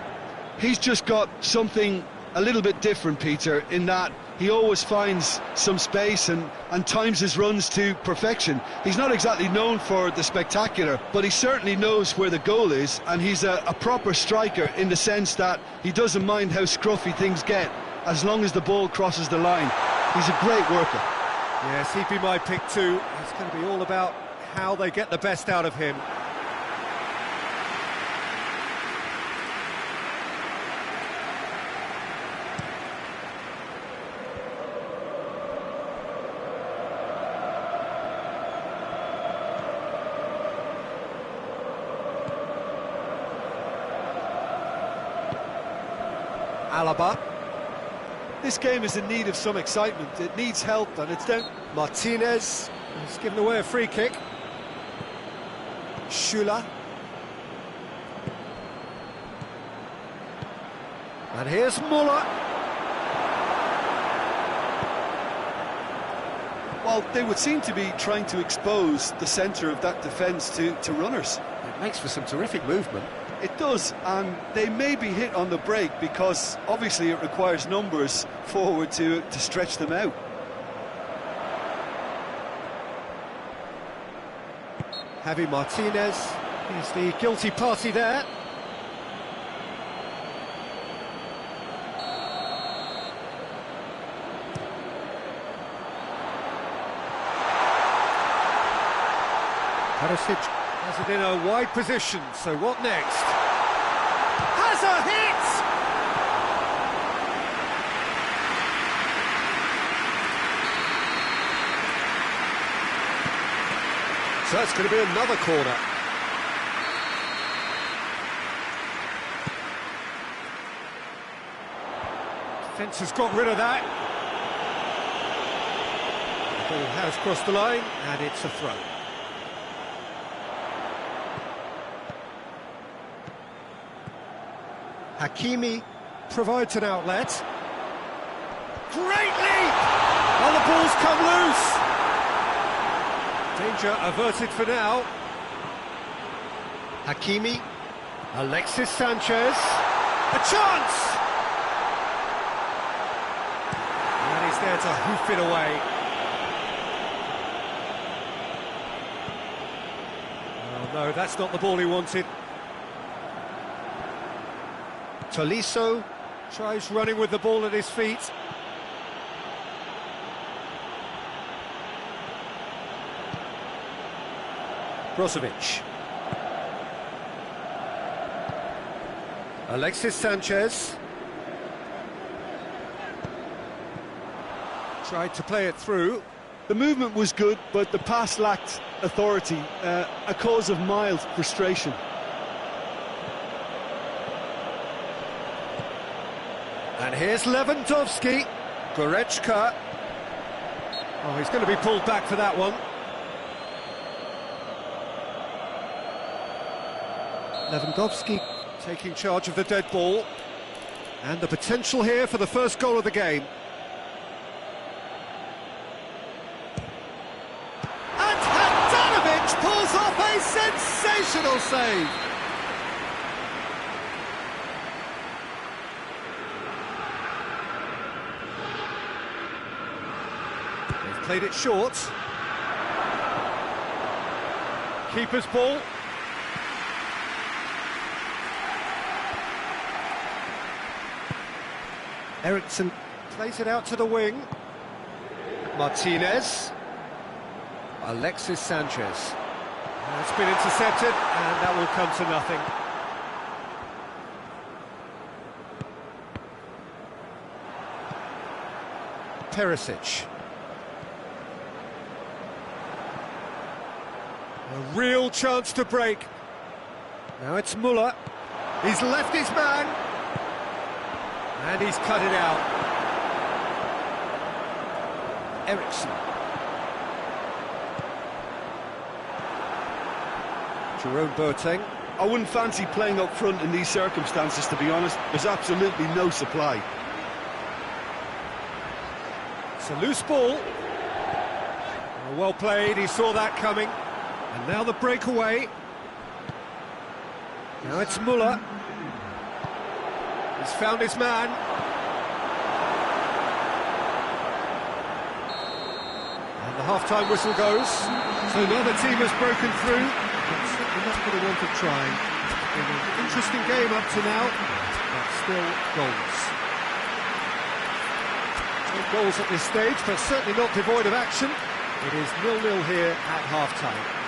D: He's just got something a little bit different, Peter, in that he always finds some space and times his runs to perfection. He's not exactly known for the spectacular, but he certainly knows where the goal is, and he's a proper striker in the sense that he doesn't mind how scruffy things get, as long as the ball crosses the line. He's a great worker.
A: Yes, he'd be my pick too. It's going to be all about how they get the best out of him. Alaba.
D: This game is in need of some excitement. It needs help, and it's down.
A: Martinez has given away a free kick. Schüller. And here's Muller.
D: Well, they would seem to be trying to expose the centre of that defence to runners.
A: It makes for some terrific movement.
D: It does, and they may be hit on the break because obviously it requires numbers forward to stretch them out.
A: Javi Martinez is the guilty party there. Perisic has it in a wide position, so what next? Has a hit! So it's going to be another corner. Defence has got rid of that. The ball has crossed the line, and it's a throw. Hakimi provides an outlet. Great leap! Oh, the ball's come loose! Danger averted for now. Hakimi, Alexis Sanchez, a chance! And he's there to hoof it away. Oh no, that's not the ball he wanted. Tolisso tries running with the ball at his feet. Brozovic. Alexis Sanchez. Tried to play it through.
D: The movement was good, but the pass lacked authority, a cause of mild frustration.
A: And here's Lewandowski. Goretzka. Oh, he's going to be pulled back for that one. Lewandowski taking charge of the dead ball. And the potential here for the first goal of the game. And Handanovic pulls off a sensational save. They've played it short. Keeper's ball. Eriksson plays it out to the wing. Martinez. Alexis Sanchez. It's been intercepted, and that will come to nothing. Perisic. A real chance to break. Now it's Muller. He's left his man. And he's cut it out. Eriksson. Jerome Boateng.
D: I wouldn't fancy playing up front in these circumstances, to be honest. There's absolutely no supply.
A: It's a loose ball. Well played, he saw that coming. And now the breakaway. Now it's Muller. He's found his man. And the half-time whistle goes. So another team has broken through. But certainly not for the want of trying. It's been an interesting game up to now, but still goals. No goals at this stage, but certainly not devoid of action. It is 0-0 here at half-time.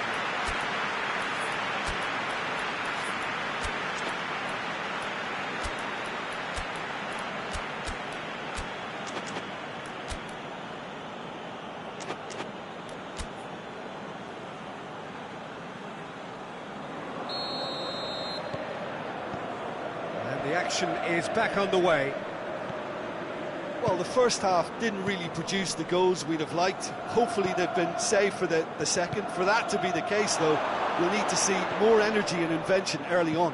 A: The action is back underway.
D: Well, the first half didn't really produce the goals we'd have liked. Hopefully they've been saved for the second. For that to be the case, though, we'll need to see more energy and invention early on.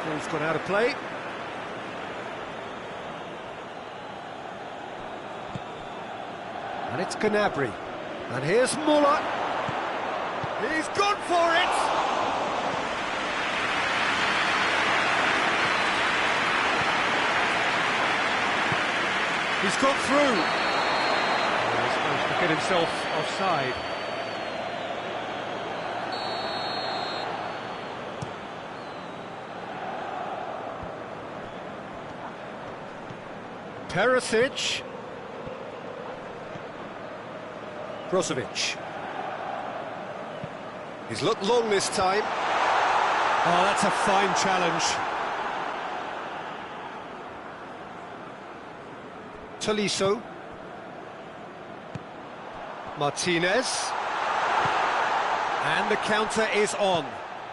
A: Ball's gone out of play. And it's Gnabry. And here's Muller. He's gone for it! He's got through. He's supposed to get himself offside. Perisic. Brozovic. He's looked long this time. Oh, that's a fine challenge. Tolisso. Martinez. And the counter is on.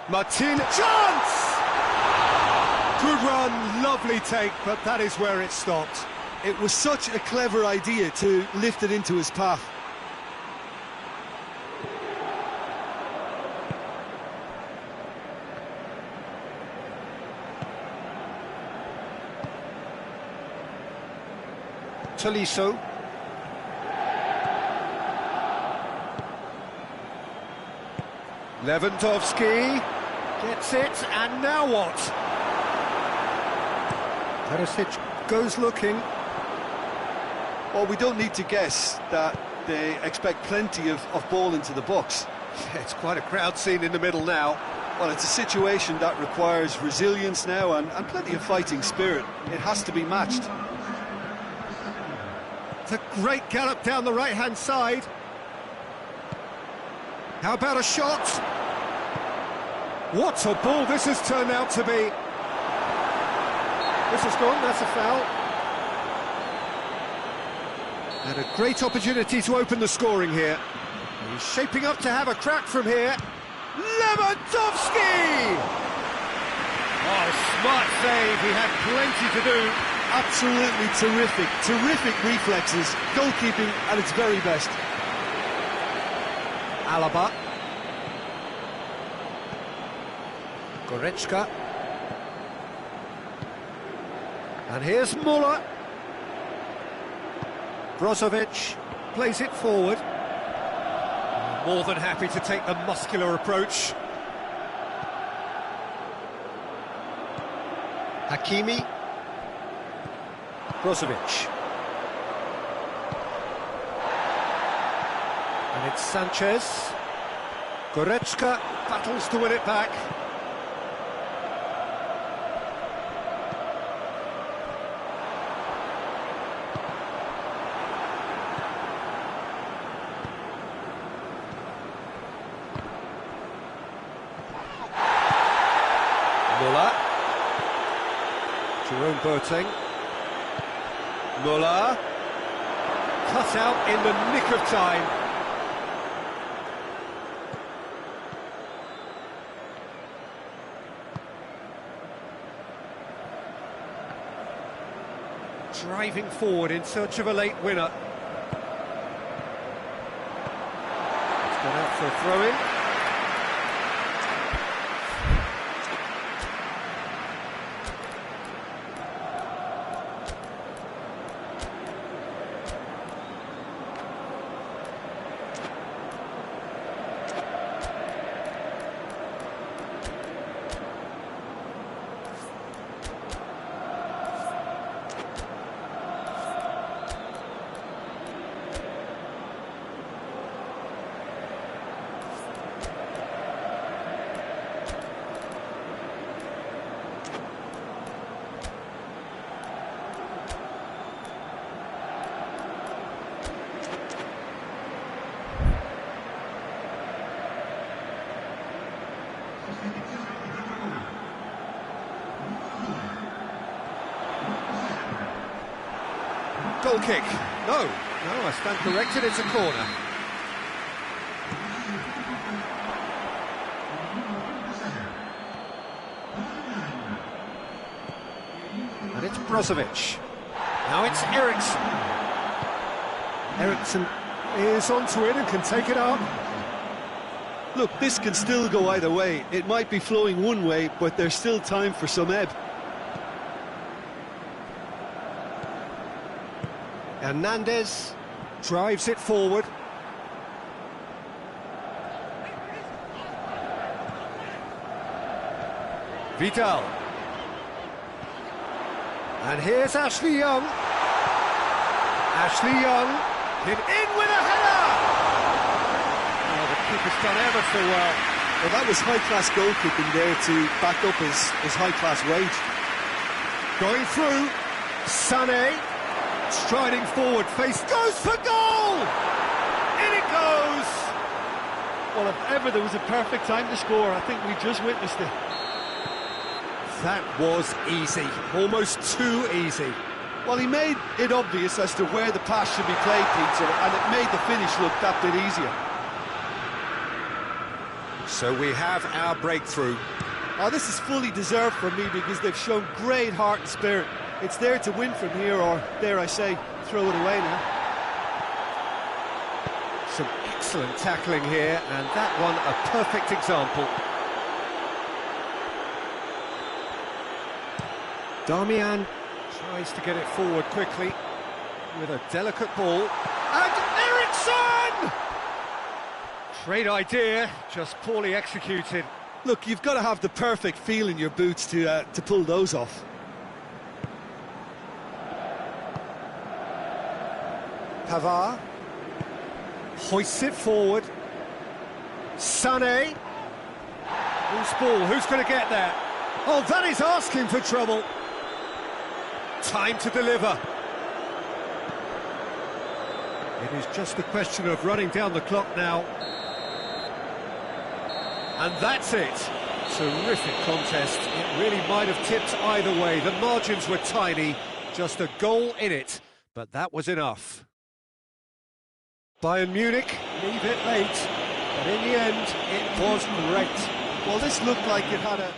A: Martinez. Chance! Good run, lovely take, but that is where it stopped.
D: It was such a clever idea to lift it into his path.
A: Tolisso. Lewandowski gets it, and now what? Perisic goes looking.
D: Well, we don't need to guess that they expect plenty of ball into the box.
A: It's quite a crowd scene in the middle now.
D: Well, it's a situation that requires resilience now and plenty of fighting spirit. It has to be matched.
A: It's a great gallop down the right-hand side. How about a shot? What a ball this has turned out to be. This has gone, that's a foul. And a great opportunity to open the scoring here. He's shaping up to have a crack from here. Lewandowski! Oh, smart save, he had plenty to do.
D: Absolutely terrific reflexes, goalkeeping at its very best.
A: Alaba. Goretzka. And here's Muller. Brozovic plays it forward. More than happy to take the muscular approach. Hakimi. Brozovic. And it's Sanchez. Goretzka battles to win it back. Muller. Jerome Boateng. Muller. Cut out in the nick of time. Driving forward in search of a late winner. It's gone out for a throw-in. Goal kick. No, I stand corrected, it's a corner. And it's Brozovic. Now it's Eriksson. Eriksson is onto it and can take it up.
D: Look, this can still go either way. It might be flowing one way, but there's still time for some ebb.
A: Hernandez drives it forward. Vidal. And here's Ashley Young. Ashley Young hit in with a header! Oh, the keeper's done ever so well.
D: Well, that was high-class goalkeeping there to back up his high-class wage.
A: Going through, Sané. Striding forward, face goes for goal! In it goes!
D: Well, if ever there was a perfect time to score, I think we just witnessed it.
A: That was easy, almost too easy.
D: Well, he made it obvious as to where the pass should be played, Peter, and it made the finish look that bit easier.
A: So we have our breakthrough.
D: Oh, this is fully deserved for me because they've shown great heart and spirit. It's there to win from here, or, dare I say, throw it away now.
A: Some excellent tackling here, and that one a perfect example. Darmian tries to get it forward quickly with a delicate ball. And Eriksson! Great idea, just poorly executed.
D: Look, you've got to have the perfect feel in your boots to pull those off.
A: Pavard hoists it forward. Sané. Loose ball, who's going to get there? Oh, that is asking for trouble. Time to deliver. It is just a question of running down the clock now. And that's it. Terrific contest. It really might have tipped either way. The margins were tiny, just a goal in it, but that was enough. Bayern Munich leave it late, but in the end, it was great.
D: Well, this looked like it had a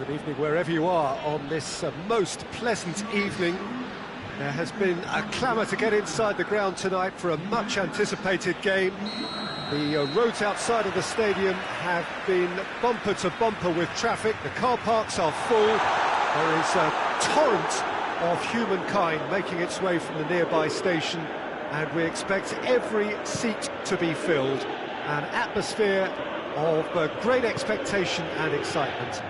A: Good evening wherever you are on this most pleasant evening. There has been a clamour to get inside the ground tonight for a much-anticipated game. The roads outside of the stadium have been bumper to bumper with traffic. The car parks are full. There is a torrent of humankind making its way from the nearby station, and we expect every seat to be filled. An atmosphere of great expectation and excitement.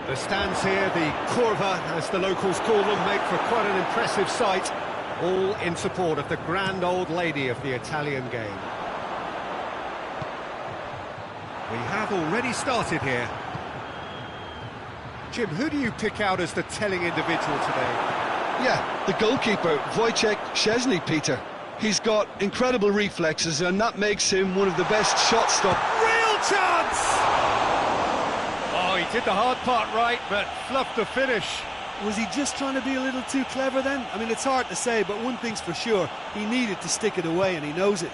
A: The stands here, the Curva, as the locals call them, make for quite an impressive sight, all in support of the grand old lady of the Italian game. We have already started here. Jim, who do you pick out as the telling individual today?
D: Yeah, the goalkeeper, Wojciech Szczesny, Peter. He's got incredible reflexes, and that makes him one of the best shot stoppers.
A: Real chance! Oh, he did the hard part right, but fluffed the finish.
B: Was he just trying to be a little too clever then? I mean, it's hard to say, but one thing's for sure, he needed to stick it away, and he knows it.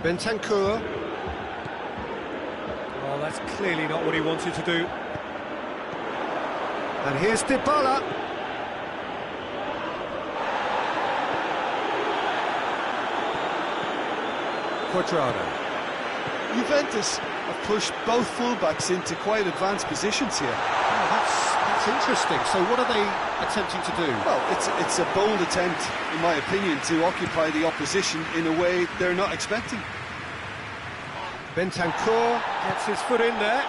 A: Bentancur. Well, that's clearly not what he wanted to do. And here's Dybala. Quadrado.
B: Juventus have pushed both fullbacks into quite advanced positions here.
A: Oh, that's interesting. So what are they attempting to do?
B: Well, it's a bold attempt, in my opinion, to occupy the opposition in a way they're not expecting.
A: Bentancur gets his foot in there.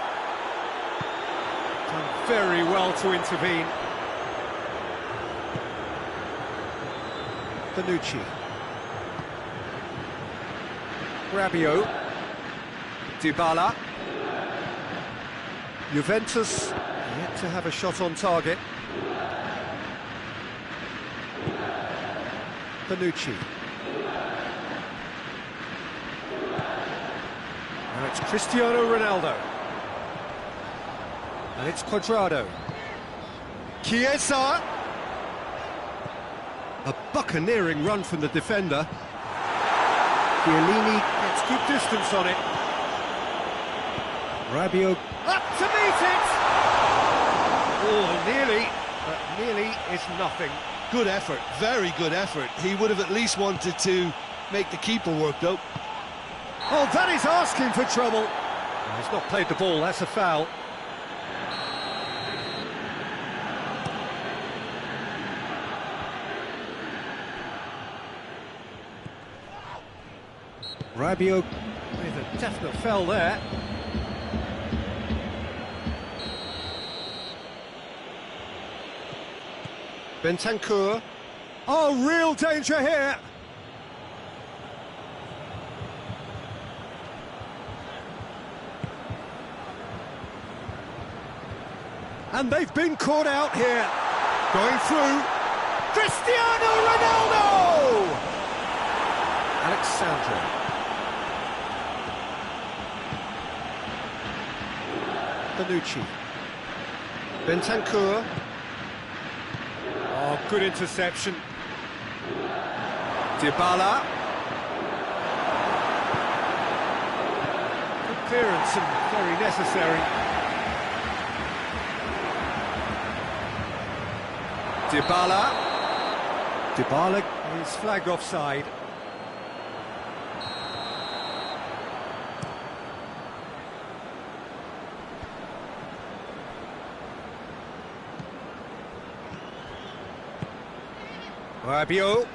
A: Done very well to intervene. Bonucci. Rabiot. Dybala. Juventus yet to have a shot on target. Bonucci. Now it's Cristiano Ronaldo. And it's Quadrado. Chiesa. A buccaneering run from the defender. Chiellini gets good distance on it. Rabiot up to meet it! Oh, nearly, but nearly is nothing.
B: Good effort, very good effort. He would have at least wanted to make the keeper work, though.
A: Oh, that is asking for trouble. Oh, he's not played the ball, that's a foul. Rabiot with a definite foul there. Bentancur. Oh, real danger here. And they've been caught out here. Going through. Cristiano Ronaldo! Alexandra. Bonucci. Bentancur. Oh, good interception. Dybala. Good clearance and very necessary. Dybala is flagged offside. Rabiot.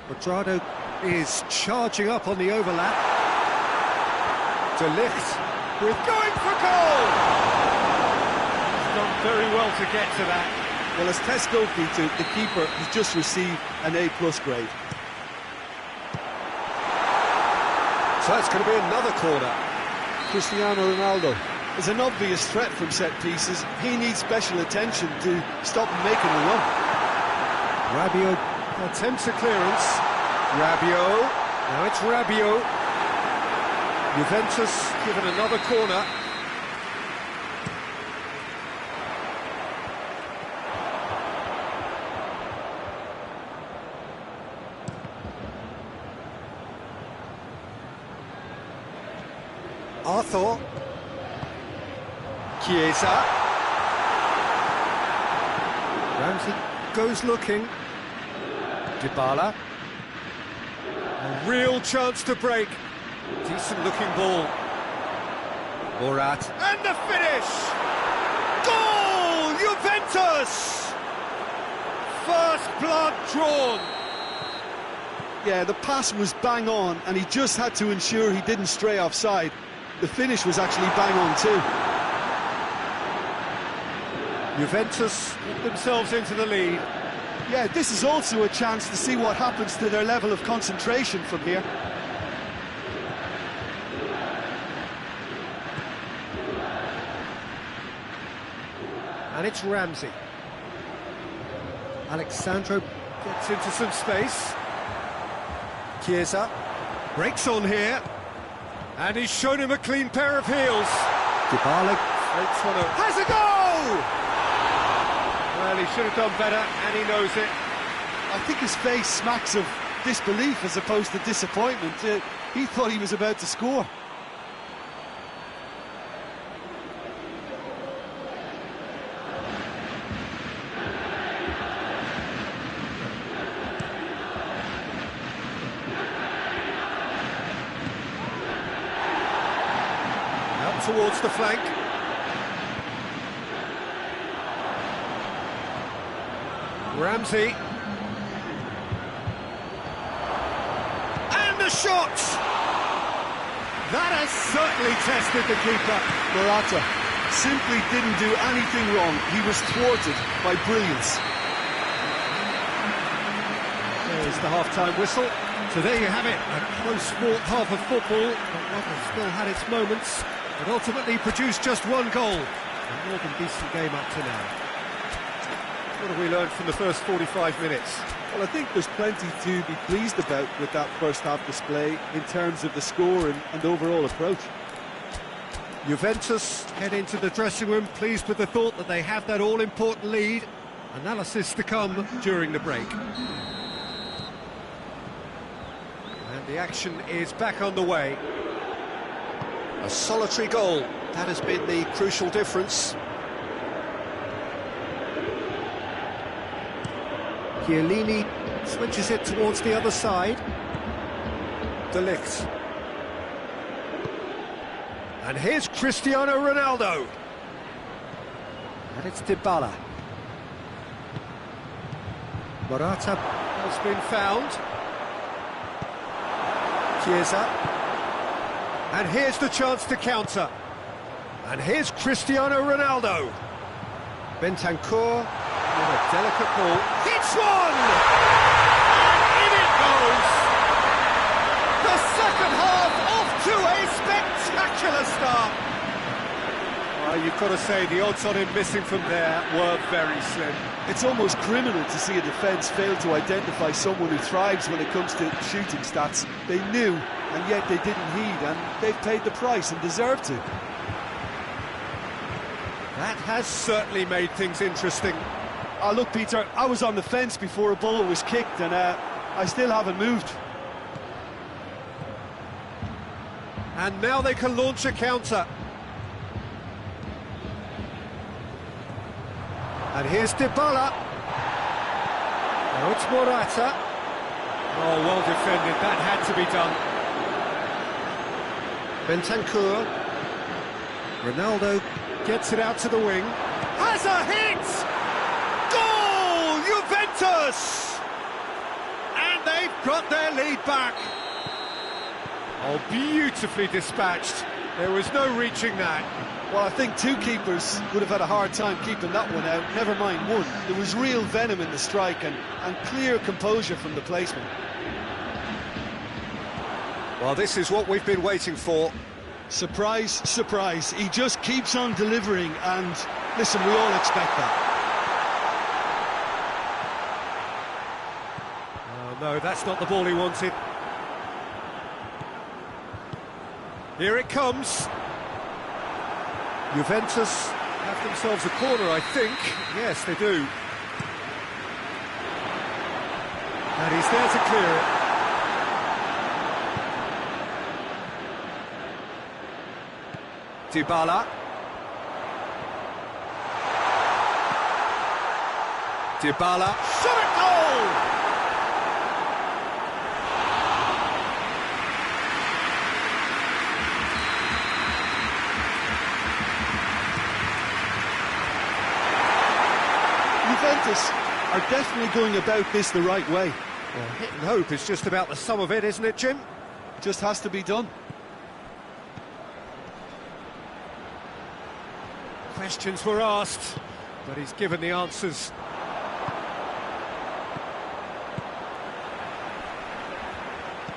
A: Quadrado is charging up on the overlap. De Ligt with going for goal! He's done very well to get to that.
B: Well, as test goalkeeper, the keeper has just received an A+ grade.
A: So it's going to be another corner.
B: Cristiano Ronaldo is an obvious threat from set pieces. He needs special attention to stop him making a run.
A: Rabiot attempts a clearance. Rabiot. Now it's Rabiot. Juventus given another corner. Arthur. Chiesa. Ramsey goes looking. Dybala. A real chance to break. Decent looking ball. Morat. And the finish! Goal! Juventus! First blood drawn.
D: Yeah, the pass was bang on, and he just had to ensure he didn't stray offside. The finish was actually bang on too.
A: Juventus put themselves into the lead.
D: Yeah, this is also a chance to see what happens to their level of concentration from here.
A: And it's Ramsey. Alexandro gets into some space. Chiesa breaks on here. And he's shown him a clean pair of heels. Dybala takes one out. Has a goal! Well, he should have done better, and he knows it.
D: I think his face smacks of disbelief as opposed to disappointment. He thought he was about to score.
A: Out towards the flank. Ramsey. And the shot! That has certainly tested the keeper.
D: Morata simply didn't do anything wrong. He was thwarted by brilliance.
A: There's the half-time whistle. So there you have it, a close-fought half of football, but one has still had its moments, but ultimately produced just one goal. A more than decent game up to now. What have we learned from the first 45 minutes?
D: Well, I think there's plenty to be pleased about with that first half display in terms of the score and overall approach.
A: Juventus head into the dressing room pleased with the thought that they have that all-important lead. Analysis to come during the break. And the action is back on the way. A solitary goal, that has been the crucial difference. Chiellini switches it towards the other side. De Ligt. And here's Cristiano Ronaldo. And it's Dybala. Morata has been found. Chiesa. And here's the chance to counter. And here's Cristiano Ronaldo. Bentancur. With a delicate ball, hits one! And in it goes! The second half off to a spectacular start! Well, you've got to say the odds on him missing from there were very slim.
D: It's almost criminal to see a defence fail to identify someone who thrives when it comes to shooting stats. They knew, and yet they didn't heed, and they've paid the price and deserve to.
A: That has certainly made things interesting.
D: Oh, look, Peter, I was on the fence before a ball was kicked, and I still haven't moved.
A: And now they can launch a counter. And here's Dybala. Now it's Morata. Oh, well defended, that had to be done. Bentancur. Ronaldo gets it out to the wing. Has a hit! Goal! Juventus! And they've got their lead back. Oh, beautifully dispatched. There was no reaching that.
D: Well, I think two keepers would have had a hard time keeping that one out, never mind one. There was real venom in the strike and clear composure from the placement.
A: Well, this is what we've been waiting for.
D: Surprise, surprise. He just keeps on delivering, and listen, we all expect that.
A: Oh, no, that's not the ball he wanted. Here it comes. Juventus have themselves a corner, I think. Yes, they do. And he's there to clear it. Dybala. Dybala. Shot at goal!
D: Juventus are definitely going about this the right way.
A: Well, hit and hope is just about the sum of it, isn't it, Jim?
D: Just has to be done.
A: Questions were asked, but he's given the answers.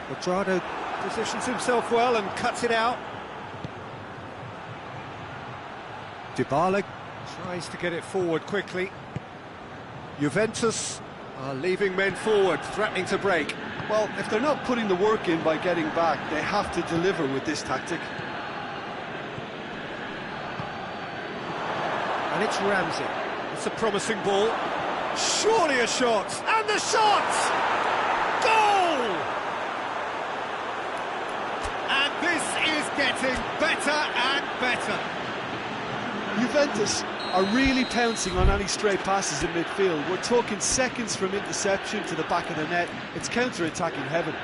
A: Quadrado positions himself well and cuts it out. Dybala tries to get it forward quickly. Juventus are leaving men forward, threatening to break.
D: Well, if they're not putting the work in by getting back, they have to deliver with this tactic.
A: And it's Ramsey. It's a promising ball. Surely a shot! And the shot! Goal! And this is getting better and better.
D: Juventus are really pouncing on any stray passes in midfield. We're talking seconds from interception to the back of the net. It's counter-attacking heaven.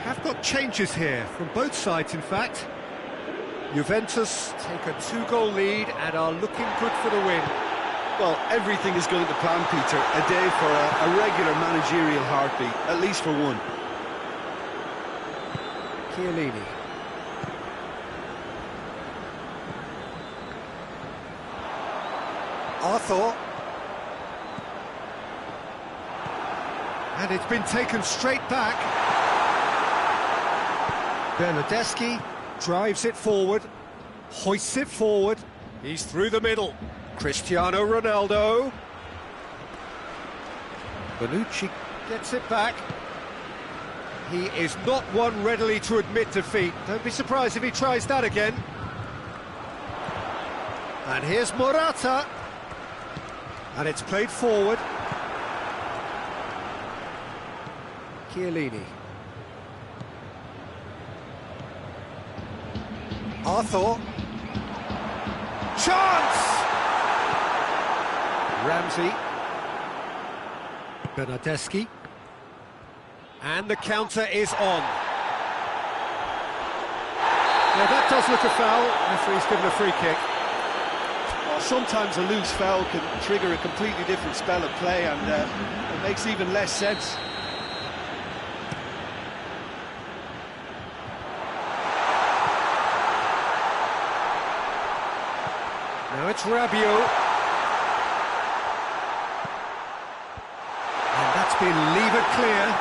A: Have got changes here from both sides, in fact. Juventus take a 2-goal lead and are looking good for the win.
D: Well, everything is going to plan, Peter. A day for a regular managerial heartbeat, at least for one.
A: Chiellini. Arthur. And it's been taken straight back. Bernardeschi drives it forward, hoists it forward, he's through the middle. Cristiano Ronaldo. Bonucci gets it back. He is not one readily to admit defeat. Don't be surprised if he tries that again. And here's Morata. And it's played forward. Chiellini. Arthur. Chance! Ramsey. Bernardeschi. And the counter is on. Now that does look a foul. Referee's given a free kick.
D: Well, sometimes a loose foul can trigger a completely different spell of play, and it makes even less sense.
A: Now it's Rabiot. And that's been levered clear.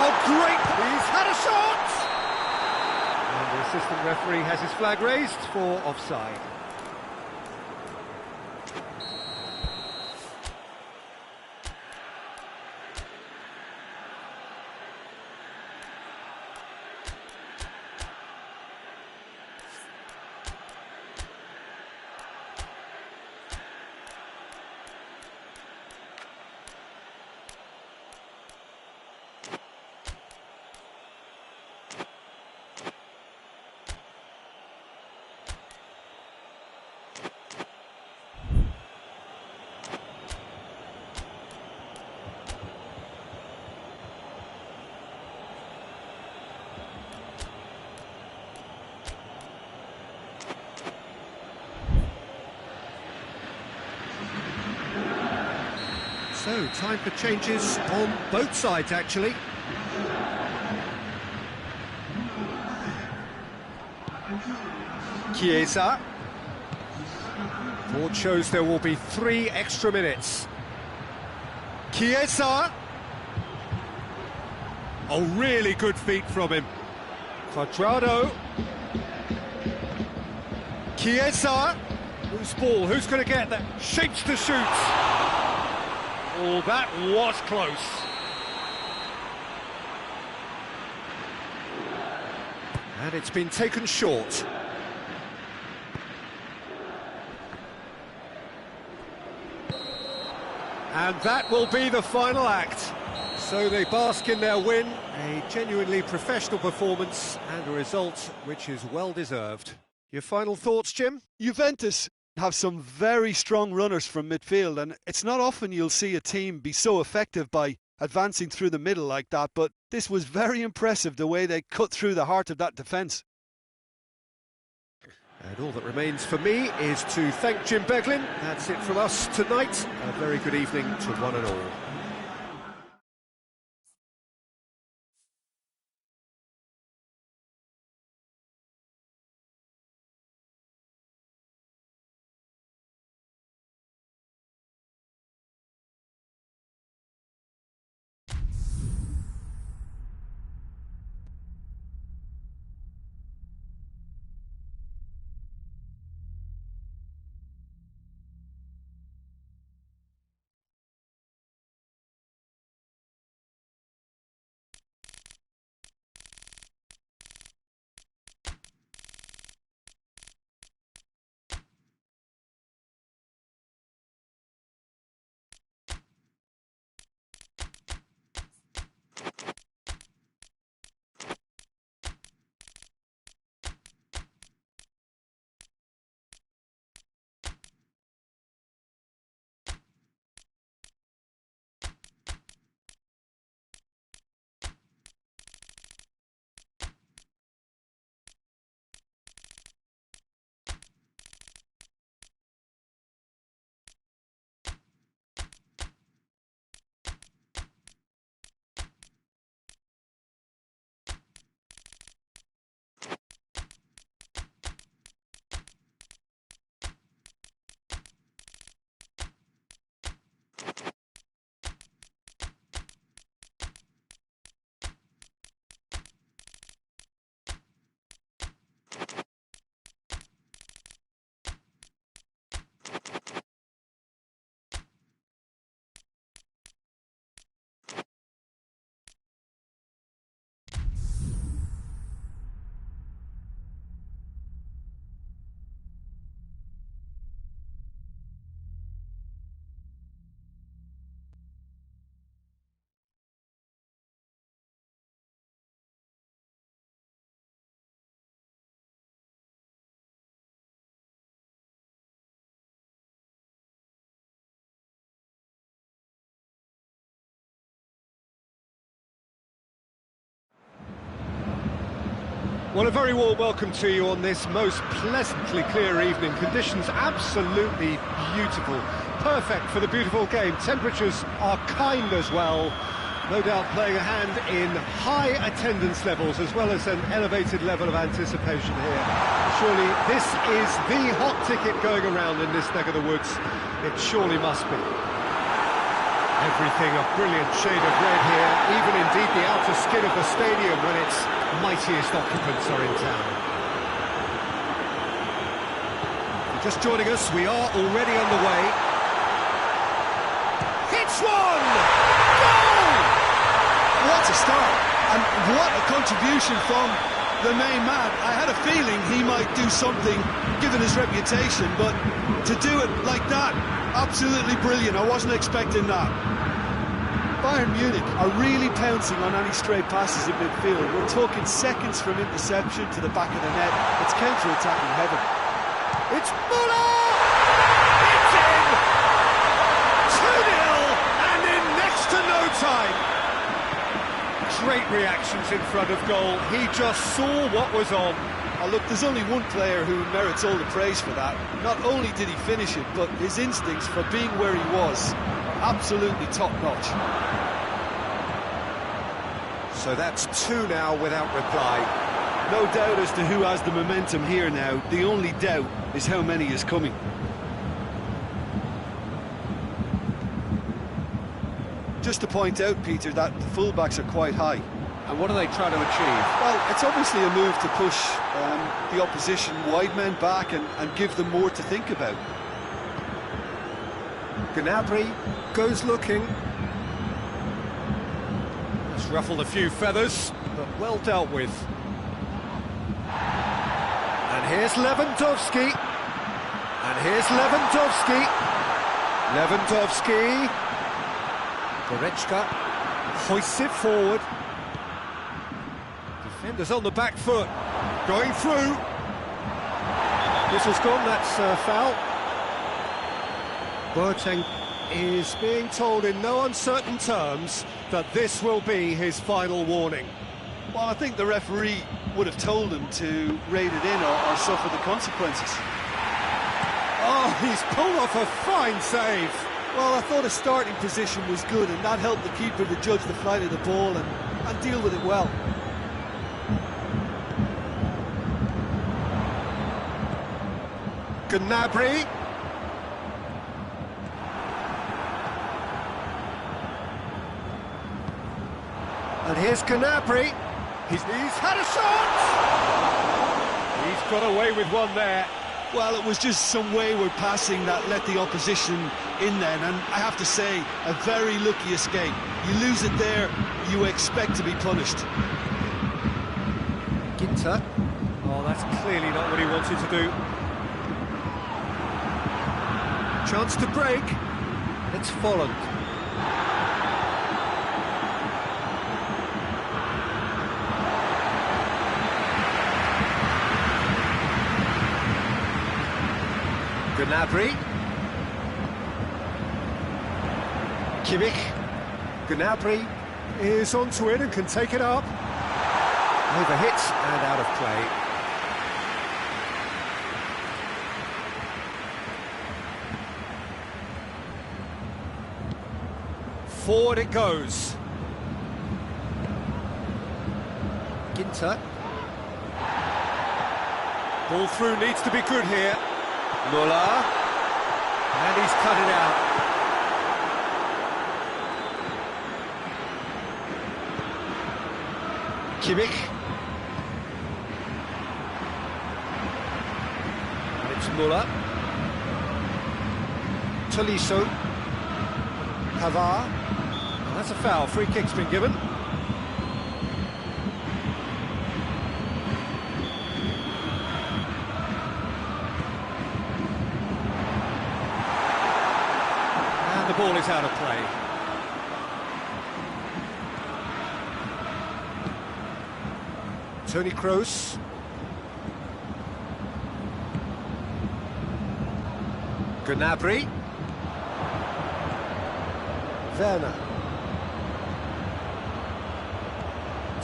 A: Oh, great! He's had a shot! And the assistant referee has his flag raised for offside. So, time for changes on both sides, actually. Chiesa. Board shows there will be 3 extra minutes. Chiesa. Oh, really good feet from him. Quadrado. Chiesa. Who's ball? Who's going to get that? Shapes to shoot. Oh, that was close. And it's been taken short. And that will be the final act. So they bask in their win, a genuinely professional performance and a result which is well deserved. Your final thoughts, Jim?
D: Juventus have some very strong runners from midfield, and it's not often you'll see a team be so effective by advancing through the middle like that, but this was very impressive the way they cut through the heart of that defence.
A: And all that remains for me is to thank Jim Beglin. That's it from us tonight. A very good evening to one and all. Well, a very warm welcome to you on this most pleasantly clear evening. Conditions absolutely beautiful. Perfect for the beautiful game. Temperatures are kind as well. No doubt playing a hand in high attendance levels as well as an elevated level of anticipation here. Surely this is the hot ticket going around in this neck of the woods. It surely must be. Everything a brilliant shade of red here, even indeed the outer skin of the stadium when its mightiest occupants are in town. Just joining us, we are already on the way. Hits one! Goal!
D: What a start, and what a contribution from the main man. I had a feeling he might do something, given his reputation, but to do it like that, absolutely brilliant. I wasn't expecting that. Bayern Munich are really pouncing on any stray passes in midfield. We're talking seconds from interception to the back of the net. It's counter-attacking heaven.
A: It's Muller! It's in! 2-0 and in next to no time. Great reactions in front of goal. He just saw what was on.
D: Oh, look, there's only one player who merits all the praise for that. Not only did he finish it, but his instincts for being where he was, absolutely top-notch.
A: So that's two now without reply.
D: No doubt as to who has the momentum here now. The only doubt is how many is coming. Just to point out, Peter, that the fullbacks are quite high.
C: And what are they trying to achieve?
D: Well, it's obviously a move to push the opposition wide men back and give them more to think about.
A: Gnabry goes looking. It's ruffled a few feathers, but well dealt with. And here's Lewandowski. And here's Lewandowski. Lewandowski. Goretzka hoists it forward. Defenders on the back foot. Going through. Whistle's gone, that's a foul. Boateng is being told in no uncertain terms that this will be his final warning.
D: Well, I think the referee would have told him to rein it in or suffer the consequences.
A: Oh, he's pulled off a fine save.
D: Well, I thought his starting position was good, and that helped the keeper to judge the flight of the ball and deal with it well.
A: Gnabry. And here's Gnabry. He's had a shot! He's got away with one there.
D: Well, it was just some wayward passing that let the opposition in then, and I have to say, a very lucky escape. You lose it there, you expect to be punished.
A: Ginter. Oh, that's clearly not what he wanted to do. Chance to break. It's Folland. Gnabry. Kimmich. Gnabry is onto it and can take it up. Overhit and out of play. Forward it goes. Ginter. Ball through needs to be good here. Muller. And he's cut it out. Kimmich. And it's Muller. Tolisso. Pavard. That's a foul. Free kick's been given. And the ball is out of play. Toni Kroos. Gnabry. Werner.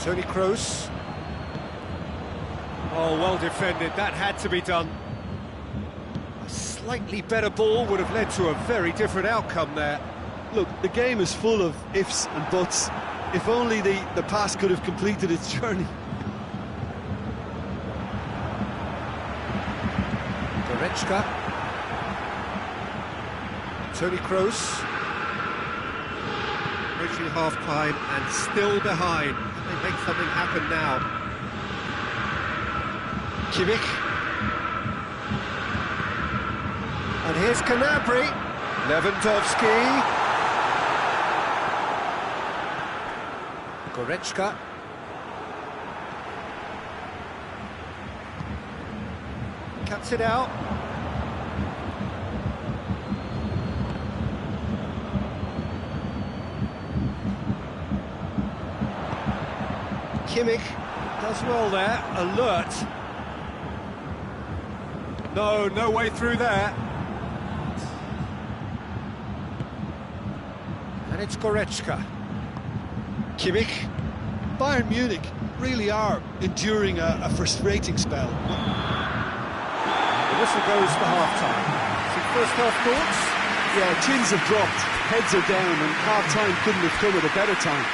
A: Toni Kroos. Oh, well defended. That had to be done. A slightly better ball would have led to a very different outcome there.
D: Look, the game is full of ifs and buts. If only the pass could have completed its journey.
A: Goretzka. Toni Kroos. Reaching half-time and still behind. They make something happen now. Kimmich. And here's Gnabry. Lewandowski. Goretzka. Cuts it out. Kimmich does well there, alert. No way through there. And it's Goretzka. Kimmich.
D: Bayern Munich really are enduring a frustrating spell.
A: The whistle goes for half-time. Some first half thoughts?
D: Yeah, chins have dropped, heads are down, and half-time couldn't have come at a better time.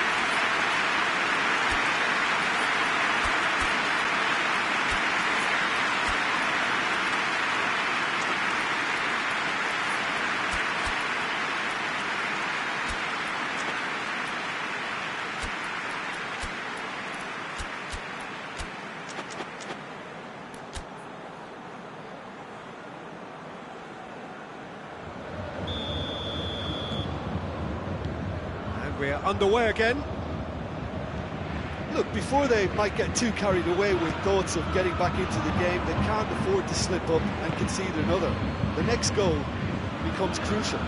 A: We're underway again.
B: Look, before they might get too carried away with thoughts of getting back into the game, they can't afford to slip up and concede another. The next goal becomes crucial.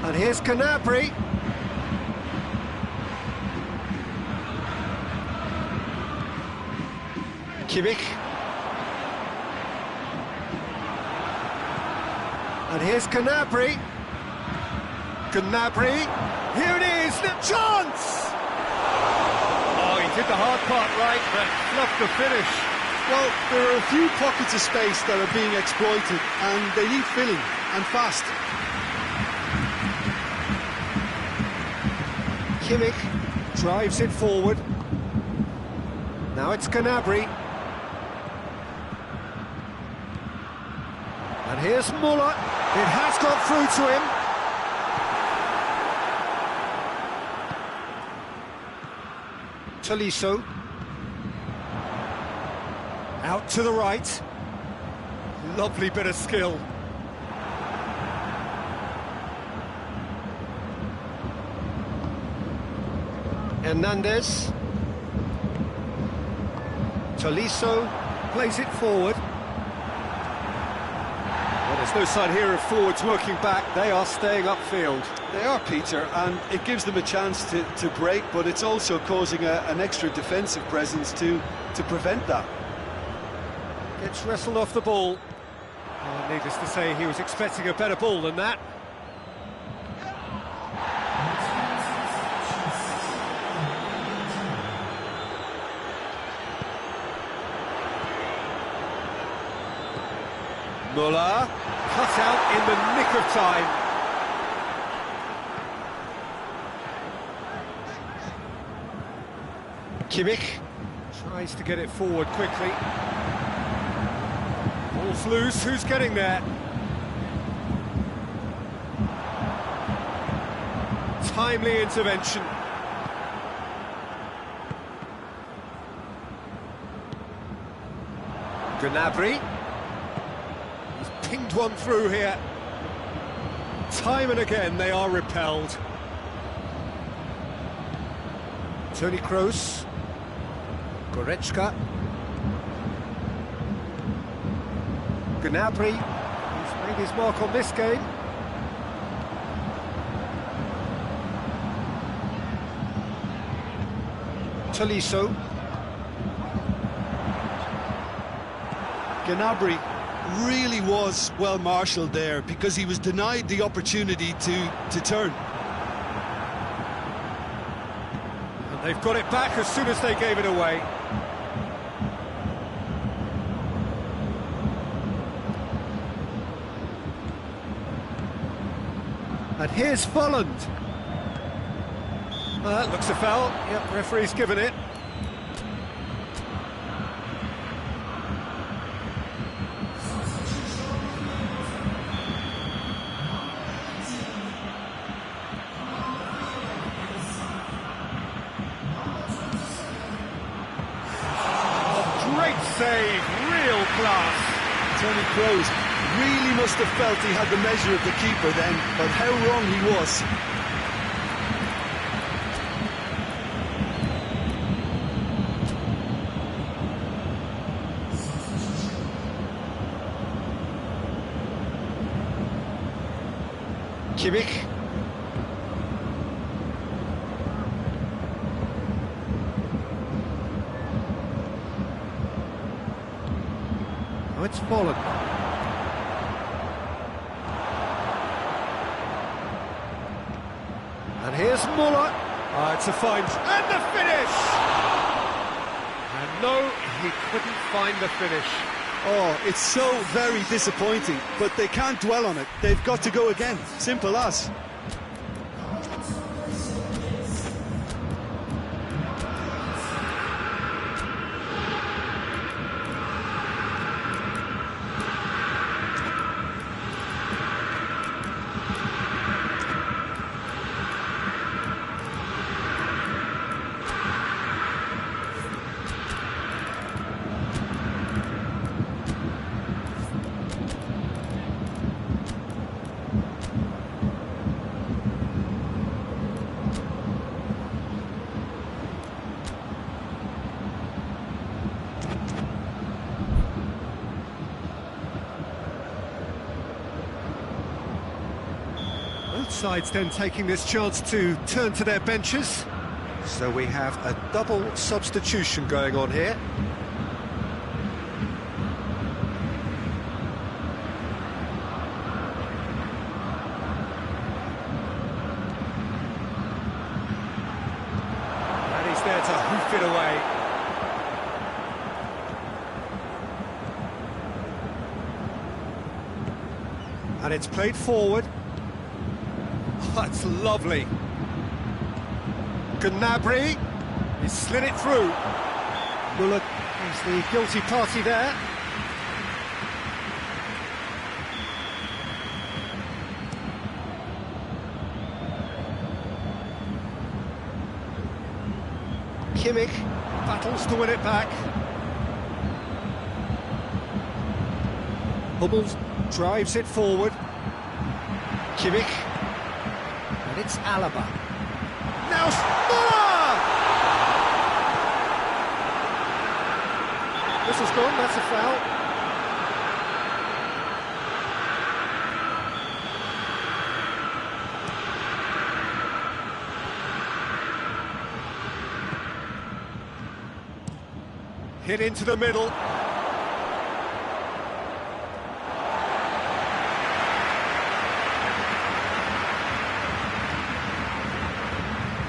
A: And here's Canabry. Kimmich. And here's Canabry. Canabry. Here it is, the chance! Oh, he did the hard part right, but fluffed the finish.
B: Well, there are a few pockets of space that are being exploited, and they need filling, and fast.
A: Kimmich drives it forward. Now it's Canabry. And here's Muller. It has got through to him. Tolisso. Out to the right. Lovely bit of skill. Hernandez. Tolisso plays it forward. Well, there's no sign here of forwards working back. They are staying upfield.
D: They are, Peter, and it gives them a chance to break, but it's also causing an extra defensive presence to prevent that.
A: Gets wrestled off the ball. Oh, needless to say, he was expecting a better ball than that. Muller, cut out in the nick of time. Kimmich tries to get it forward quickly. Ball's loose, who's getting there? Timely intervention. Gnabry. Pinged one through here. Time and again they are repelled. Toni Kroos. Goretzka. Gnabry. He's made his mark on this game. Tolisso.
B: Gnabry really was well marshalled there because he was denied the opportunity to turn.
A: And they've got it back as soon as they gave it away. And here's Folland. That looks a foul. Yep, referee's given it. Save, real class.
B: Toni Kroos really must have felt he had the measure of the keeper then, but how wrong he was.
A: Kimmich. Oh, it's fallen. And here's Muller. It's a find. And the finish! And no, he couldn't find the finish.
B: Oh, it's so very disappointing, but they can't dwell on it. They've got to go again. Simple as.
A: sides then taking this chance to turn to their benches. So we have a double substitution going on here. And he's there to hoof it away. And it's played forward. Oh, that's lovely. Gnabry, he slid it through. Muller is the guilty party there. Kimmich battles to win it back. Hummels drives it forward. Kimmich. And it's Alaba. Now Muller! This is gone, that's a foul. Hit into the middle.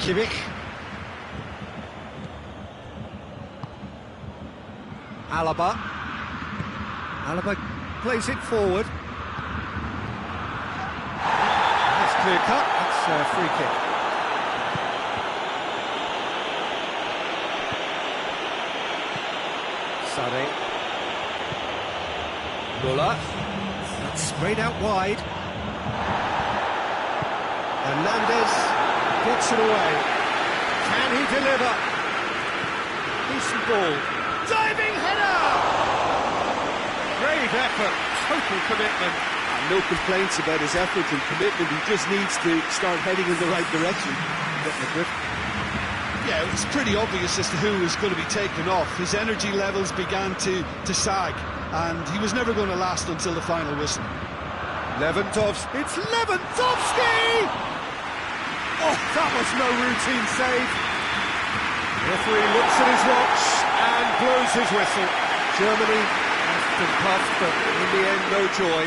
A: Kimmich. Alaba. Alaba plays it forward. That's clear cut, that's a free kick. Sané. Muller. That's sprayed out wide. Hernandez gets it away. Can he deliver? Decent ball. Diving header! Brave effort, total commitment.
D: No complaints about his effort and commitment. He just needs to start heading in the right direction.
A: Getting the grip.
B: Yeah, it was pretty obvious as to who was going to be taken off. His energy levels began to sag, and he was never going to last until the final whistle.
A: Lewandowski. It's Lewandowski! Oh, that was no routine save. The referee looks at his watch and blows his whistle. Germany has been puffed, but in the end, no joy.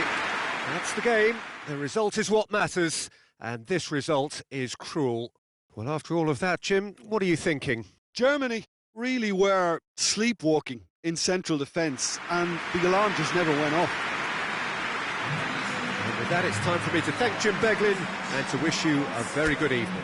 A: That's the game. The result is what matters, and this result is cruel. Well, after all of that, Jim, what are you thinking?
D: Germany really were sleepwalking in central defence, and the alarm just never went off.
A: And with that, it's time for me to thank Jim Beglin and to wish you a very good evening.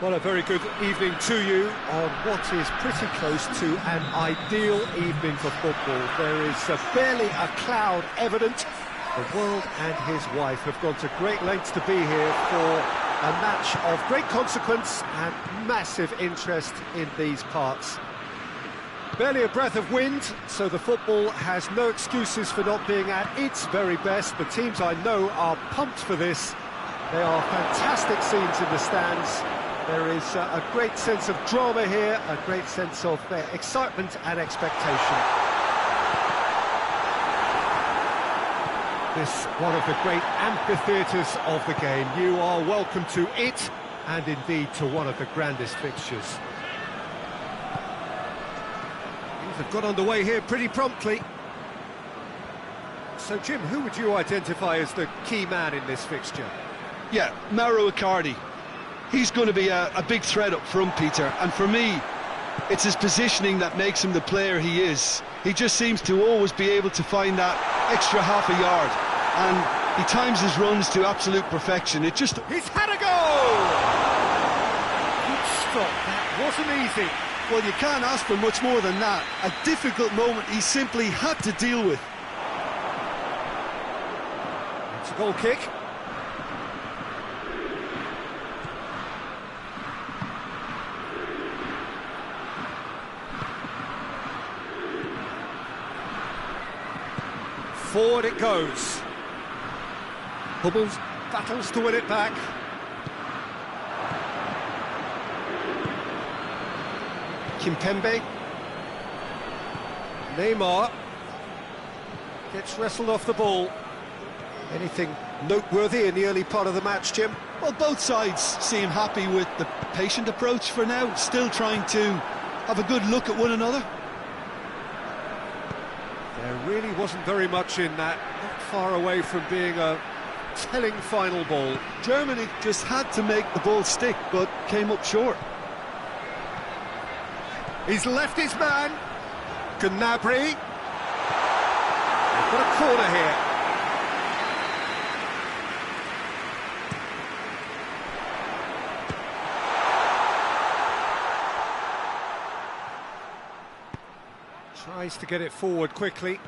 A: Well, a very good evening to you on what is pretty close to an ideal evening for football. There is barely a cloud evident. The world and his wife have gone to great lengths to be here for a match of great consequence and massive interest in these parts. Barely a breath of wind, so the football has no excuses for not being at its very best. The teams I know are pumped for this. They are fantastic scenes in the stands. There is a great sense of drama here, a great sense of excitement and expectation. This one of the great amphitheatres of the game. You are welcome to it, and indeed to one of the grandest fixtures. Things have got underway here pretty promptly. So, Jim, who would you identify as the key man in this fixture?
D: Yeah, Minhcuong193. He's going to be a big threat up front, Peter, and for me, it's his positioning that makes him the player he is. He just seems to always be able to find that extra half a yard, and he times his runs to absolute perfection. He's
A: had a goal! Good stop, that wasn't easy.
B: Well, you can't ask for much more than that. A difficult moment he simply had to deal with.
A: It's a goal kick. Forward it goes. Hubbles battles to win it back. Kimpembe. Neymar gets wrestled off the ball. Anything noteworthy in the early part of the match, Jim?
B: Well, both sides seem happy with the patient approach for now, still trying to have a good look at one another.
A: There really wasn't very much in that, not far away from being a telling final ball.
B: Germany just had to make the ball stick, but came up short.
A: He's left his man. Gnabry. They've got a corner here. Tries to get it forward quickly.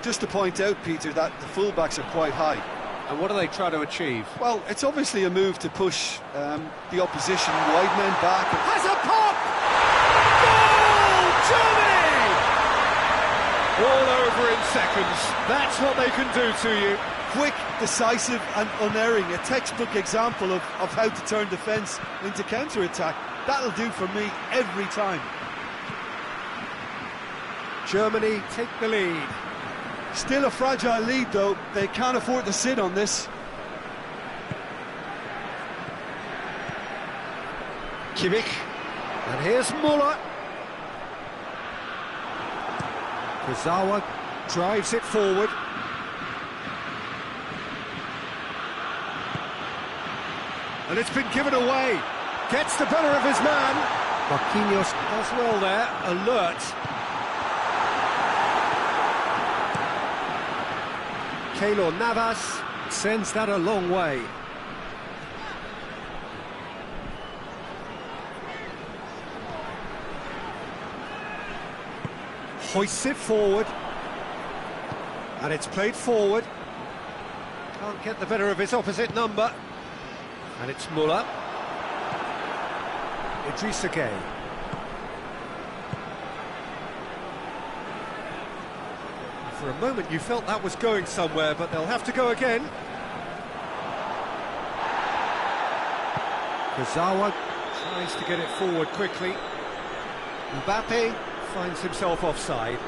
B: Just to point out, Peter, that the fullbacks are quite high.
C: And what do they try to achieve?
B: Well, it's obviously a move to push the opposition wide men back.
A: Has a pop! Goal! Germany! All over in seconds. That's what they can do to you.
B: Quick, decisive and unerring, a textbook example of how to turn defence into counter-attack. That'll do for me every time.
A: Germany take the lead.
B: Still a fragile lead though, they can't afford to sit on this.
A: Kimmich, and here's Muller. Kurzawa drives it forward. And it's been given away. Gets the better of his man. Marquinhos does well there, alert. Keylor Navas sends that a long way. Hoists it forward. And it's played forward. Can't get the better of his opposite number. And it's Muller. Idrissa Gueye. For a moment you felt that was going somewhere, but they'll have to go again. Kurzawa tries to get it forward quickly. Mbappe finds himself offside.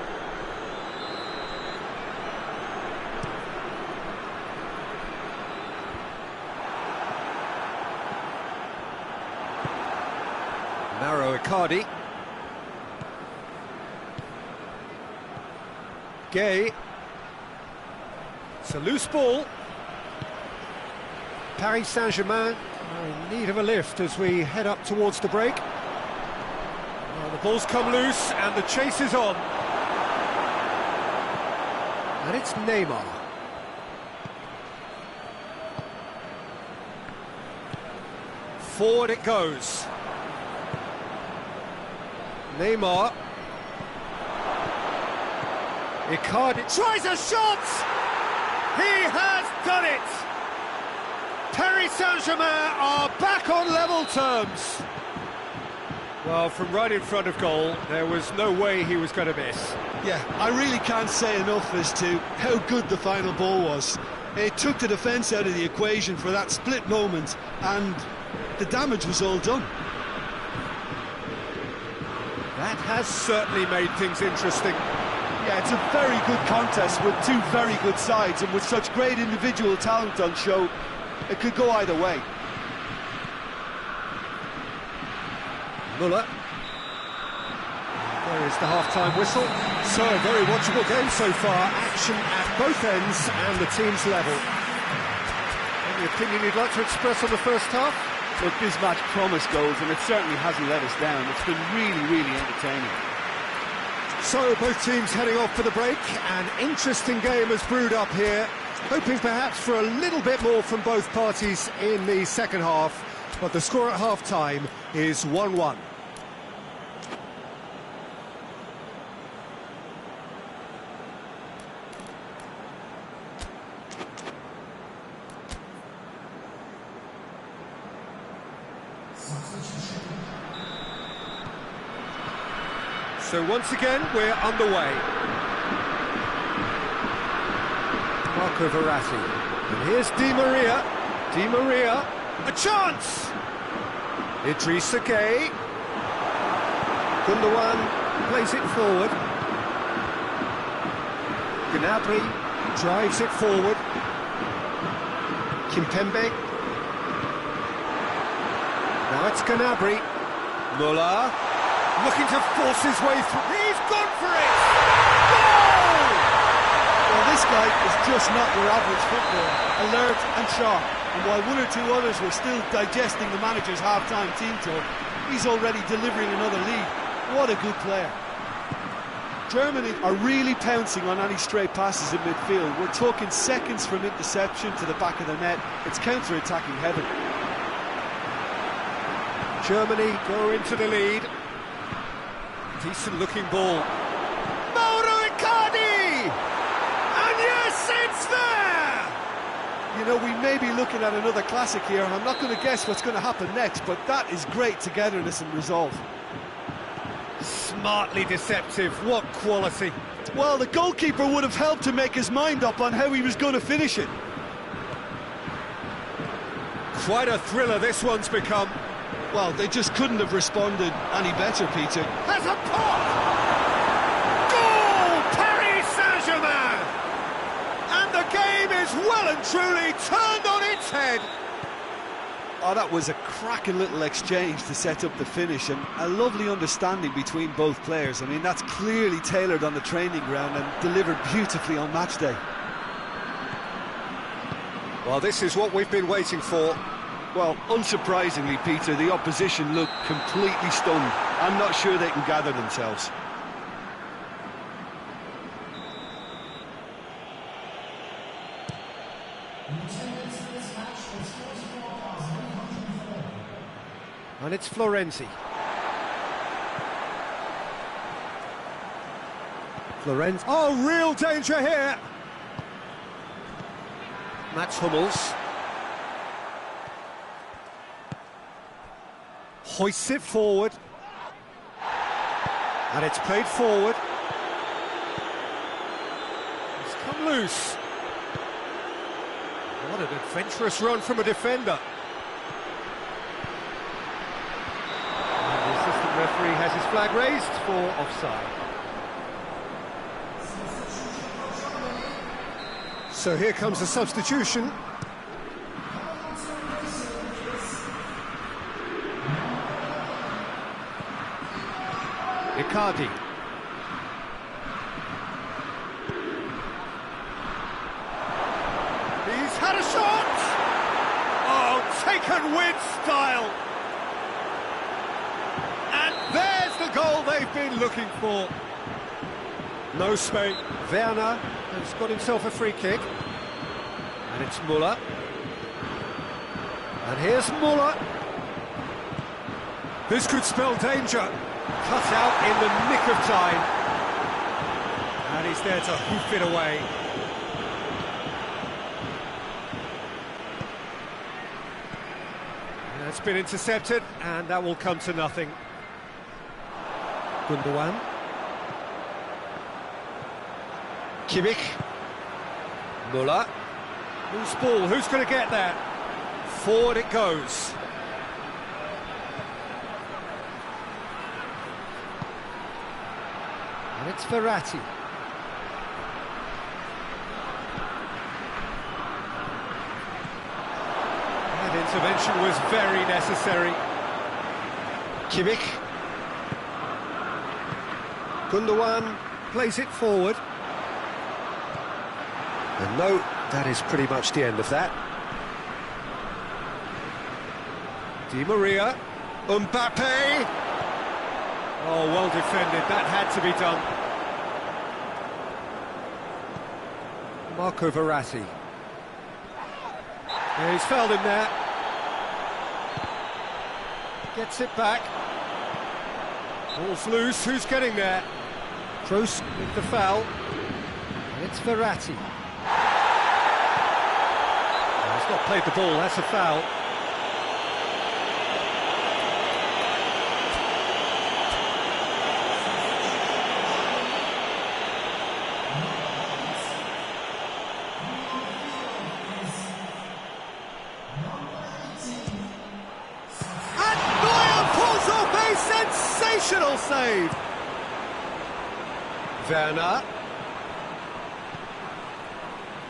A: Narrow Icardi. Gueye. It's a loose ball. Paris Saint-Germain are in need of a lift as we head up towards the break. Well, the ball's come loose and the chase is on. And it's Neymar. Forward it goes. Neymar. Icardi tries a shot! He has done it! Paris Saint-Germain are back on level terms. Well, from right in front of goal, there was no way he was going to miss.
D: Yeah, I really can't say enough as to how good the final ball was. It took the defence out of the equation for that split moment, and the damage was all done.
A: That has certainly made things interesting.
D: Yeah, it's a very good contest with two very good sides, and with such great individual talent on show, it could go either way.
A: Muller. There is the half-time whistle. So, a very watchable game so far. Action at both ends and the team's level. Any opinion you'd like to express on the first half?
E: Look, this match promised goals, and it certainly hasn't let us down. It's been really, really entertaining.
A: So, both teams heading off for the break. An interesting game has brewed up here. Hoping perhaps for a little bit more from both parties in the second half. But the score at half-time is 1-1. So once again, we're underway. Marco Verratti. And here's Di Maria. Di Maria. A chance! Idrissa Gueye. Gundogan plays it forward. Gnabry drives it forward. Kimpembe. Now it's Gnabry. Muller. Looking to force his way through. He's gone for it! Goal!
D: Well, this guy is just not your average footballer. Alert and sharp. And while one or two others were still digesting the manager's half-time team talk, he's already delivering another lead. What a good player. Germany are really pouncing on any stray passes in midfield. We're talking seconds from interception to the back of the net. It's counter-attacking heaven.
A: Germany go into the lead. Decent looking ball. Mauro Icardi! And yes, it's there!
D: You know, we may be looking at another classic here, and I'm not going to guess what's going to happen next, but that is great togetherness and resolve.
A: Smartly deceptive, what quality.
D: Well, the goalkeeper would have helped to make his mind up on how he was going to finish it.
A: Quite a thriller this one's become.
D: Well, they just couldn't have responded any better, Peter.
A: Has a pop! Goal! Paris Saint-Germain! And the game is well and truly turned on its head.
D: Oh, that was a cracking little exchange to set up the finish, and a lovely understanding between both players. I mean, that's clearly tailored on the training ground and delivered beautifully on match day.
A: Well, this is what we've been waiting for.
D: Well, unsurprisingly, Peter, the opposition look completely stunned. I'm not sure they can gather themselves.
A: And it's Florenzi. Florenzi. Oh, real danger here! Mats Hummels. Hoists it forward. And it's played forward. It's come loose. What an adventurous run from a defender. And the assistant referee has his flag raised for offside. So here comes the substitution. Icardi. He's had a shot! Oh, taken with style! And there's the goal they've been looking for. No space. Werner He's got himself a free kick. And it's Muller. And here's Muller. This could spell danger. Cut out in the nick of time. And he's there to hoof it away. It's been intercepted, and that will come to nothing. Gundogan. Kimmich. Muller. Loose ball, who's going to get there? Forward it goes. And it's Verratti. That intervention was very necessary. Kimmich. Gundogan plays it forward. And no, that is pretty much the end of that. Di Maria. Mbappe. Oh, well defended. That had to be done. Marco Verratti. Yeah, he's fouled him there. Gets it back. Ball's loose. Who's getting there? Kroos with the foul. And it's Verratti. Oh, he's not played the ball. That's a foul. Sensational save! Werner.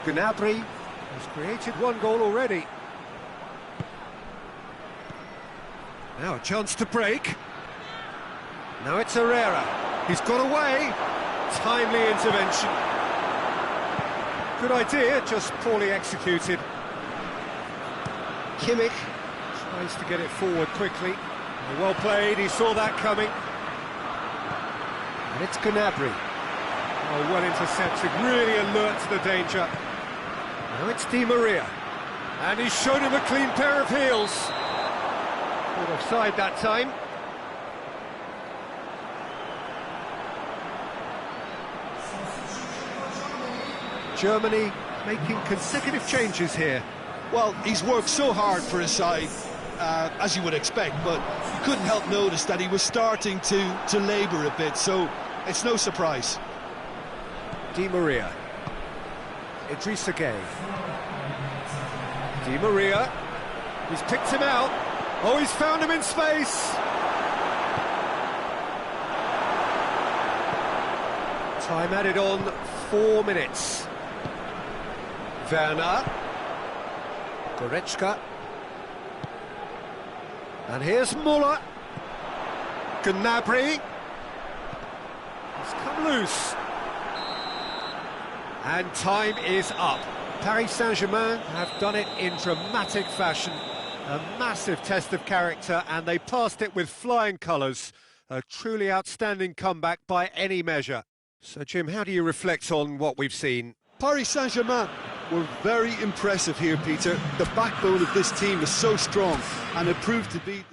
A: Gnabry has created one goal already. Now a chance to break. Now it's Herrera. He's got away. Timely intervention. Good idea, just poorly executed. Kimmich tries to get it forward quickly. Well played, he saw that coming. And it's Gnabry. Oh, well intercepted, really alert to the danger. Now it's Di Maria. And he's shown him a clean pair of heels. Caught offside that time. Germany making consecutive changes here.
D: Well, he's worked so hard for his side, as you would expect, but you couldn't help notice that he was starting to labour a bit, so it's no surprise.
A: Di Maria. Idrissa Gueye. Di Maria. He's picked him out. Oh, he's found him in space. Time added on, 4 minutes. Werner. Goretzka. And here's Muller. Gnabry. He's come loose. And time is up. Paris Saint-Germain have done it in dramatic fashion. A massive test of character, and they passed it with flying colours. A truly outstanding comeback by any measure. So, Jim, how do you reflect on what we've seen?
D: Paris Saint-Germain were very impressive here, Peter. The backbone of this team is so strong, and it proved to be...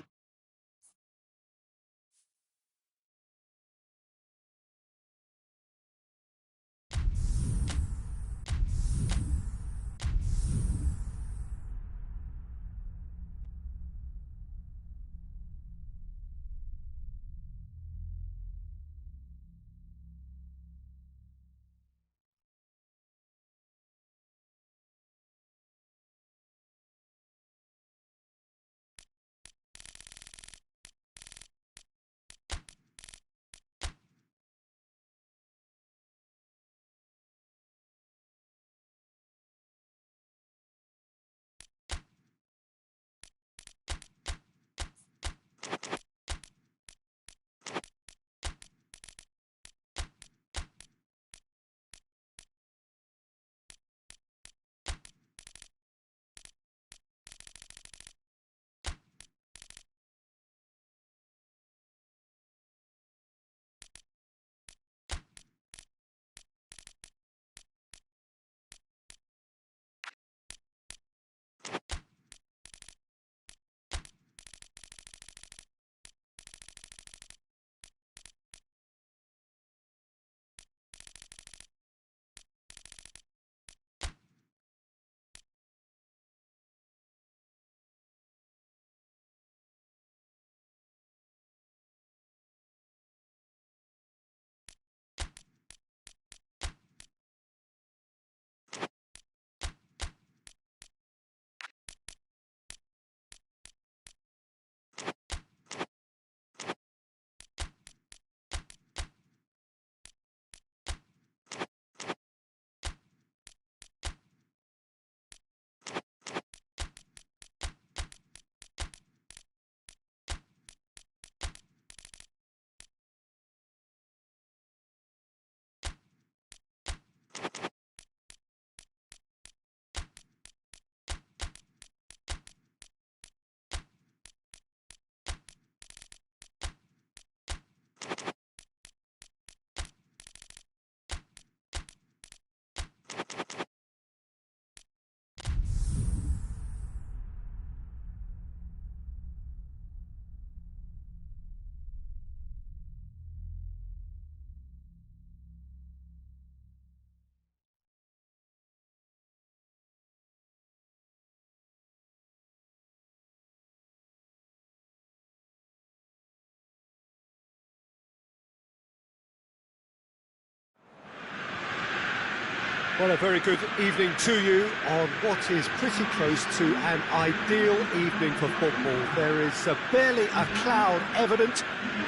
A: Well, a very good evening to you on what is pretty close to an ideal evening for football. There is barely a cloud evident.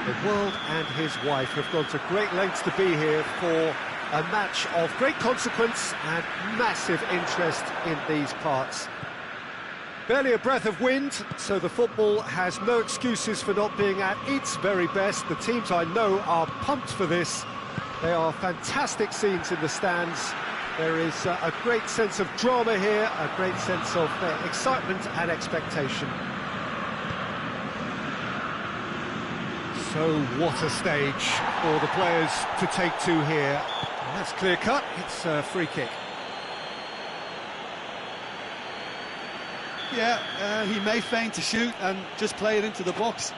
A: The world and his wife have gone to great lengths to be here for a match of great consequence and massive interest in these parts. Barely a breath of wind, so the football has no excuses for not being at its very best. The teams I know are pumped for this. They are fantastic scenes in the stands. There is a great sense of drama here, a great sense of excitement and expectation. So what a stage for the players to take to here. And that's clear cut, it's a free kick.
D: Yeah, he may feign to shoot and just play it into the box.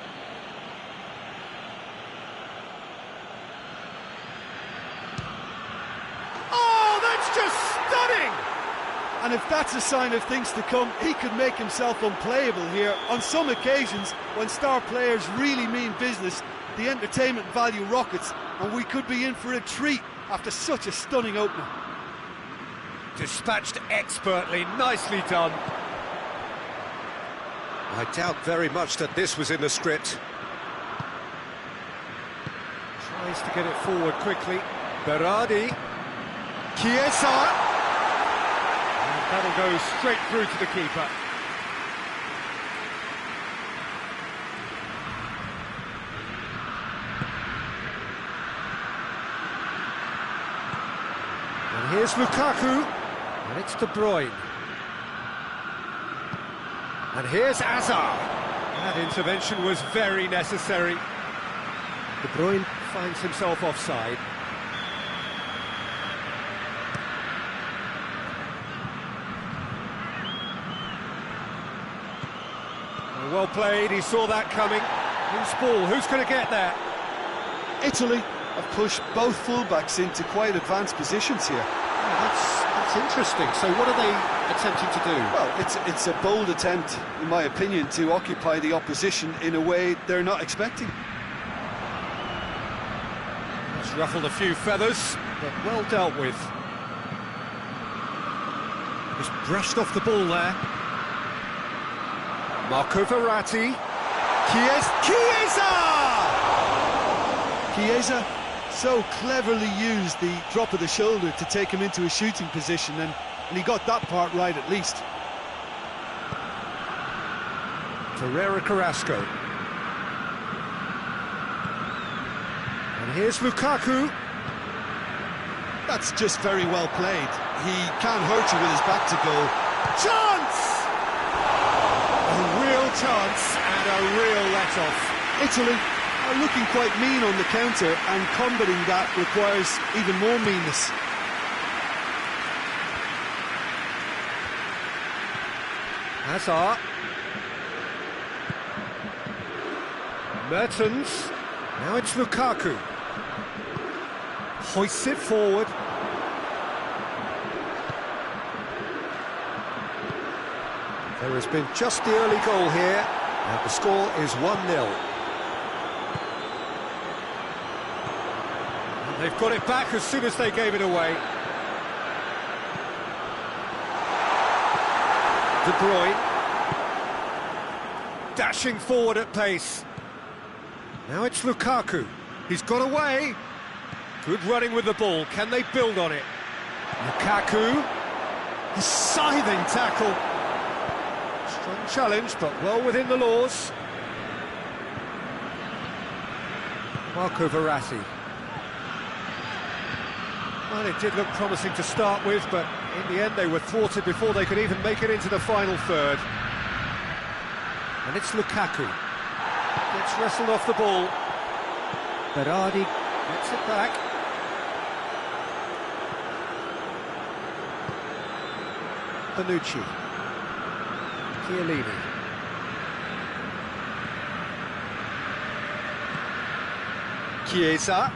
D: And if that's a sign of things to come, he could make himself unplayable here. On some occasions, when star players really mean business, the entertainment value rockets, and we could be in for a treat after such a stunning opening.
A: Dispatched expertly, nicely done.
C: I doubt very much that this was in the script.
A: Tries to get it forward quickly. Berardi. Chiesa. That'll go straight through to the keeper. And here's Lukaku, and it's De Bruyne. And here's Hazard. That intervention was very necessary. De Bruyne finds himself offside. Well played, he saw that coming. Loose ball, who's going to get there?
D: Italy have pushed both fullbacks into quite advanced positions here.
C: That's interesting. So what are they attempting to do?
D: Well, it's a bold attempt, in my opinion, to occupy the opposition in a way they're not expecting.
A: It's ruffled a few feathers, but well dealt with. Just brushed off the ball there. Marco Verratti. Chiesa!
D: Chiesa so cleverly used the drop of the shoulder to take him into a shooting position, and he got that part right at least.
A: Ferreira Carrasco. And here's Lukaku.
D: That's just very well played. He can't hurt you with his back to goal.
A: Chance! A real chance and a real let-off.
D: Italy are looking quite mean on the counter, and combating that requires even more meanness.
A: Hazard. Mertens. Now it's Lukaku. Hoists it forward. There has been just the early goal here, and the score is 1-0. And they've got it back as soon as they gave it away. De Bruyne. Dashing forward at pace. Now it's Lukaku. He's got away. Good running with the ball. Can they build on it? Lukaku. A scything tackle. Strong challenge, but well within the laws. Marco Verratti. Well, it did look promising to start with, but in the end they were thwarted before they could even make it into the final third. And it's Lukaku. Gets wrestled off the ball. Berardi gets it back. Bonucci. Chiellini. Chiesa.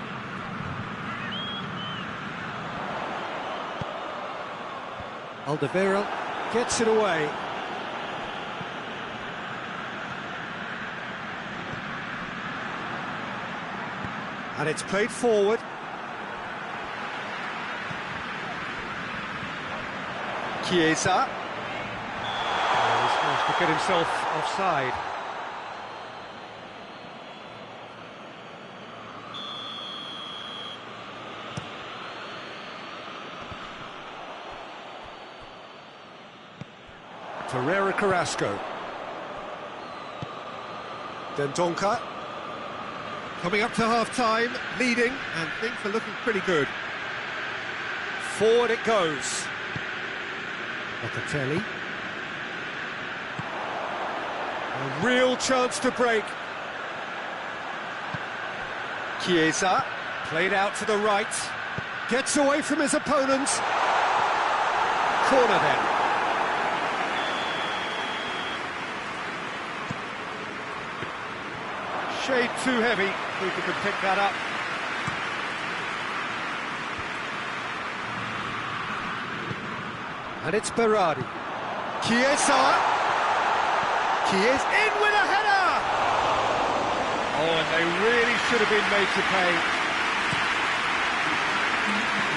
A: Alderweireld gets it away. And it's played forward. Chiesa. He's managed to get himself offside. Ferreira Carrasco. Dendoncker. Coming up to half-time, leading, and things are looking pretty good. Forward it goes. Locatelli. A real chance to break. Chiesa. Played out to the right. Gets away from his opponent. Corner then. Shade too heavy. Keeper can pick that up. And it's Berardi. Chiesa. Chiesa in with a header! Oh, and they really should have been made to pay.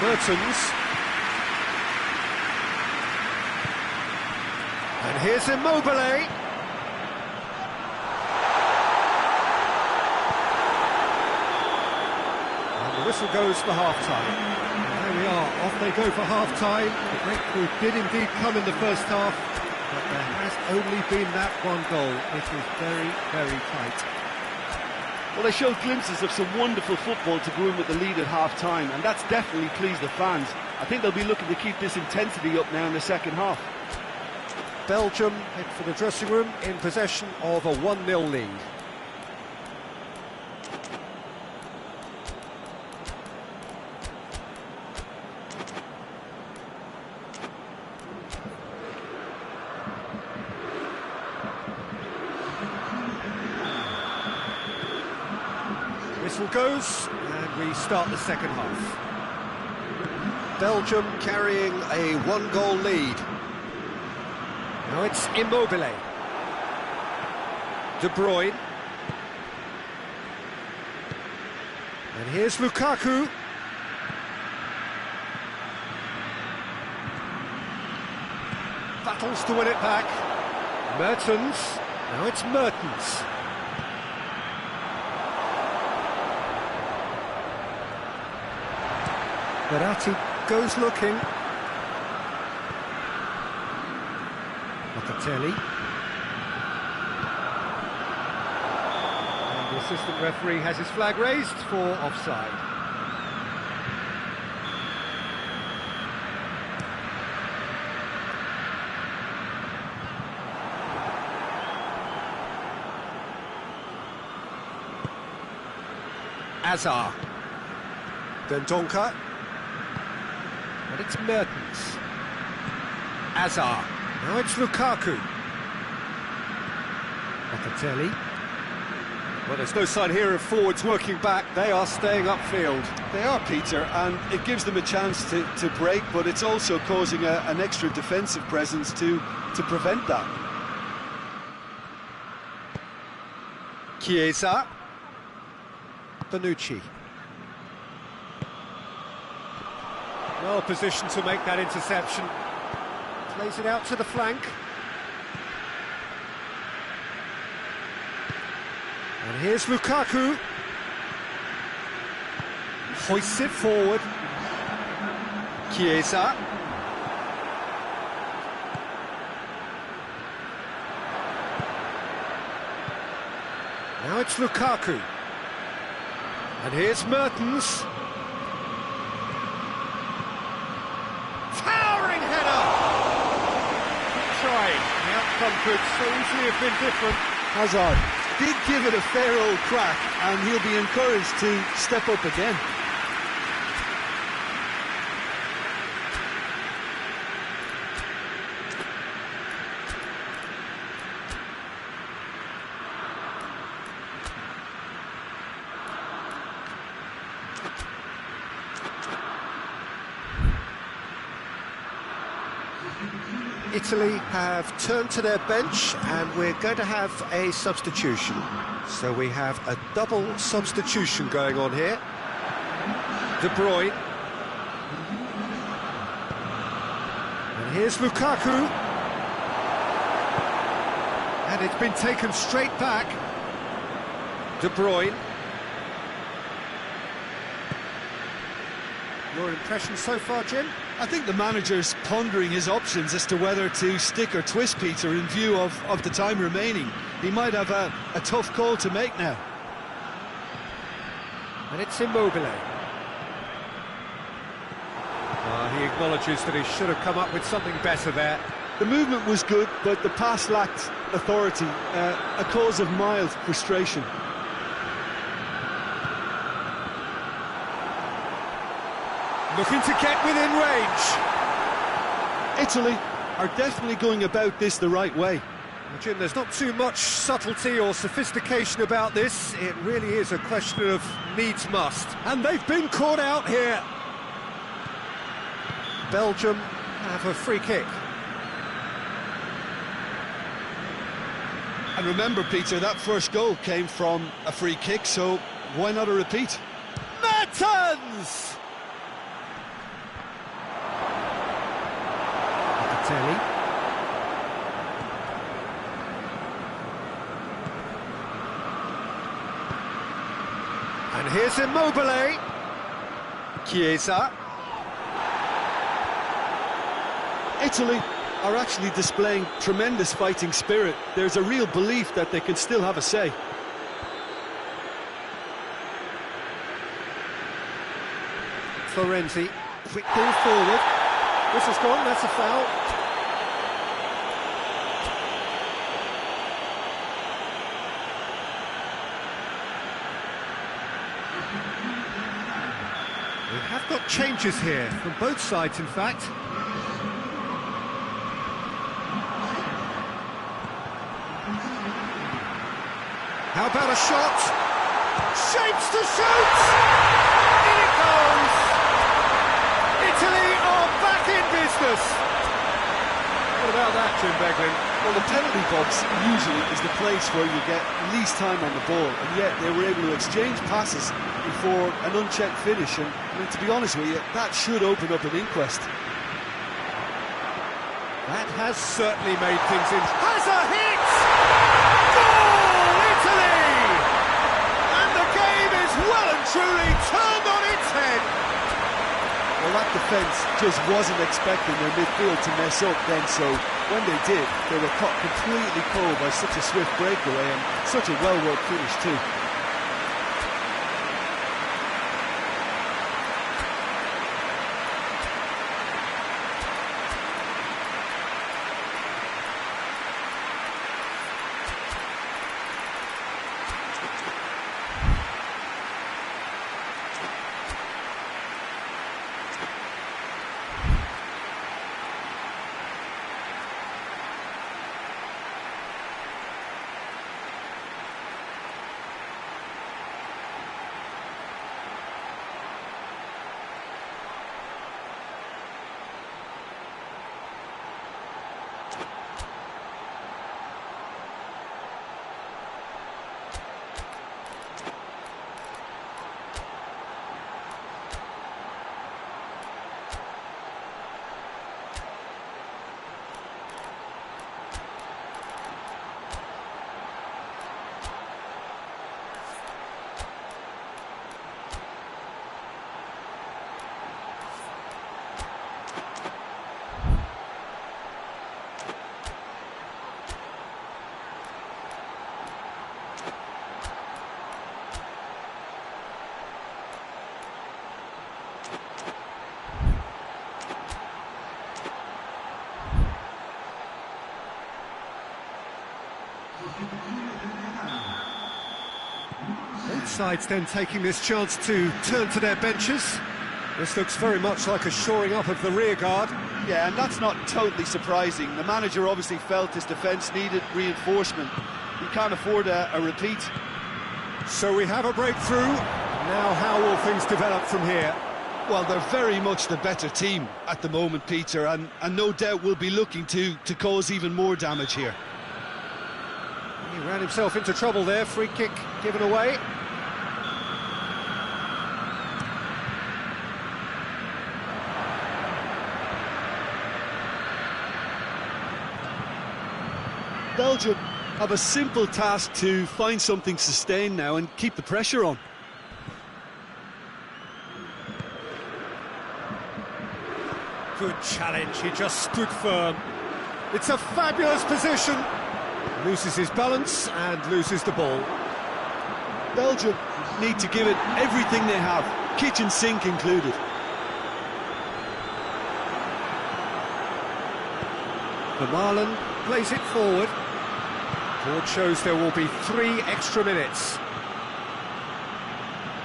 A: Mertens. And here's Immobile. And the whistle goes for half-time. There we are, off they go for half-time. The breakthrough did indeed come in the first half, but there has only been that one goal. It was very, very tight.
E: Well, they showed glimpses of some wonderful football to go in with the lead at half-time, and that's definitely pleased the fans. I think they'll be looking to keep this intensity up now in the second half.
A: Belgium head for the dressing room in possession of a 1-0 lead. Whistle goes, and we start the second half. Belgium carrying a 1-goal lead. Now it's Immobile. De Bruyne. And here's Lukaku. Battles to win it back. Mertens. Now it's Mertens. Verratti goes looking. Locatelli. And the assistant referee has his flag raised for offside. Azar. Dendoncker. And it's Mertens. Azar. Now it's Lukaku. Locatelli. Well, there's no sign here of forwards working back. They are staying upfield.
D: They are, Peter, and it gives them a chance to break, but it's also causing an extra defensive presence to prevent that.
A: Chiesa. Bonucci. Well positioned to make that interception. Plays it out to the flank. And here's Lukaku. Hoists it forward. Chiesa. Now it's Lukaku. And here's Mertens. Towering header! Trying. The outcome could so easily have been different.
D: Hazard did give it a fair old crack, and he'll be encouraged to step up again.
A: Italy have turned to their bench, and we're going to have a substitution. So we have a double substitution going on here. De Bruyne. And Here's Lukaku. And it's been taken straight back. De Bruyne. Your impression so far, Jim?
D: I think the manager's pondering his options as to whether to stick or twist Peter in view of the time remaining. He might have a tough call to make now.
A: And it's Immobile. He acknowledges that he should have come up with something better there.
D: The movement was good, but the pass lacked authority, a cause of mild frustration.
A: Looking to get within range.
D: Italy are definitely going about this the right way.
A: Well, Jim, there's not too much subtlety or sophistication about this. It really is a question of needs must. And they've been caught out here. Belgium have a free kick.
D: And remember, Peter, that first goal came from a free kick, so why not a repeat?
A: Mertens! Locatelli. And here's Immobile. Chiesa.
D: Italy are actually displaying tremendous fighting spirit. There's a real belief that they can still have a say.
A: Florenzi, quick ball forward. This has gone, that's a foul. We have got changes here, from both sides in fact. How about a shot? Shapes to shoot! In it goes! Italy are back in business! What about that, Jim Beglin?
D: Well, the penalty box usually is the place where you get least time on the ball, and yet they were able to exchange passes before an unchecked finish, and I mean, to be honest with you, that should open up an inquest.
A: That has certainly made things in. Has a hit! Goal, Italy! And the game is well and truly turned on its head.
D: Well, that defence just wasn't expecting their midfield to mess up then, so when they did, they were caught completely cold by such a swift breakaway and such a well-worked finish too.
A: Both sides then taking this chance to turn to their benches. This looks very much like a shoring up of the rear guard.
E: Yeah, and that's not totally surprising. The manager obviously felt his defence needed reinforcement. He can't afford a repeat.
A: So we have a breakthrough. Now how will things develop from here?
D: Well, they're very much the better team at the moment, Peter, and no doubt will be looking to cause even more damage here.
A: He ran himself into trouble there, free kick given away.
D: Belgium have a simple task to find something sustained now and keep the pressure on.
A: Good challenge, he just stood firm. It's a fabulous position. Loses his balance and loses the ball.
D: Belgium need to give it everything they have, kitchen sink included.
A: Vermaelen plays it forward. Board shows there will be 3 extra minutes.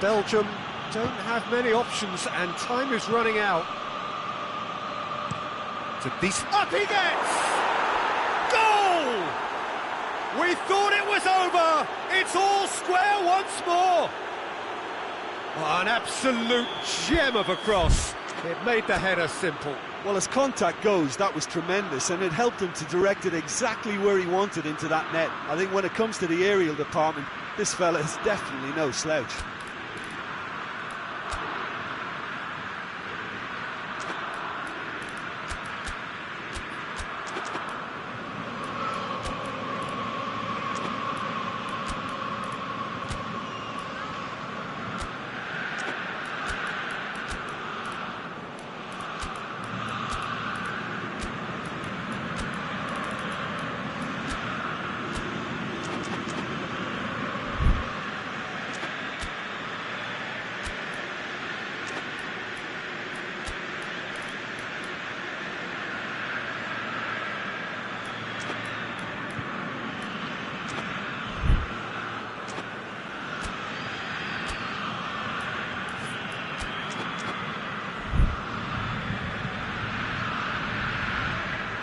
A: Belgium don't have many options and time is running out. Up he gets! Goal! We thought it was over! It's all square once more! Oh, an absolute gem of a cross. It made the header simple.
D: Well, as contact goes, that was tremendous, and it helped him to direct it exactly where he wanted into that net. I think when it comes to the aerial department, this fella is definitely no slouch.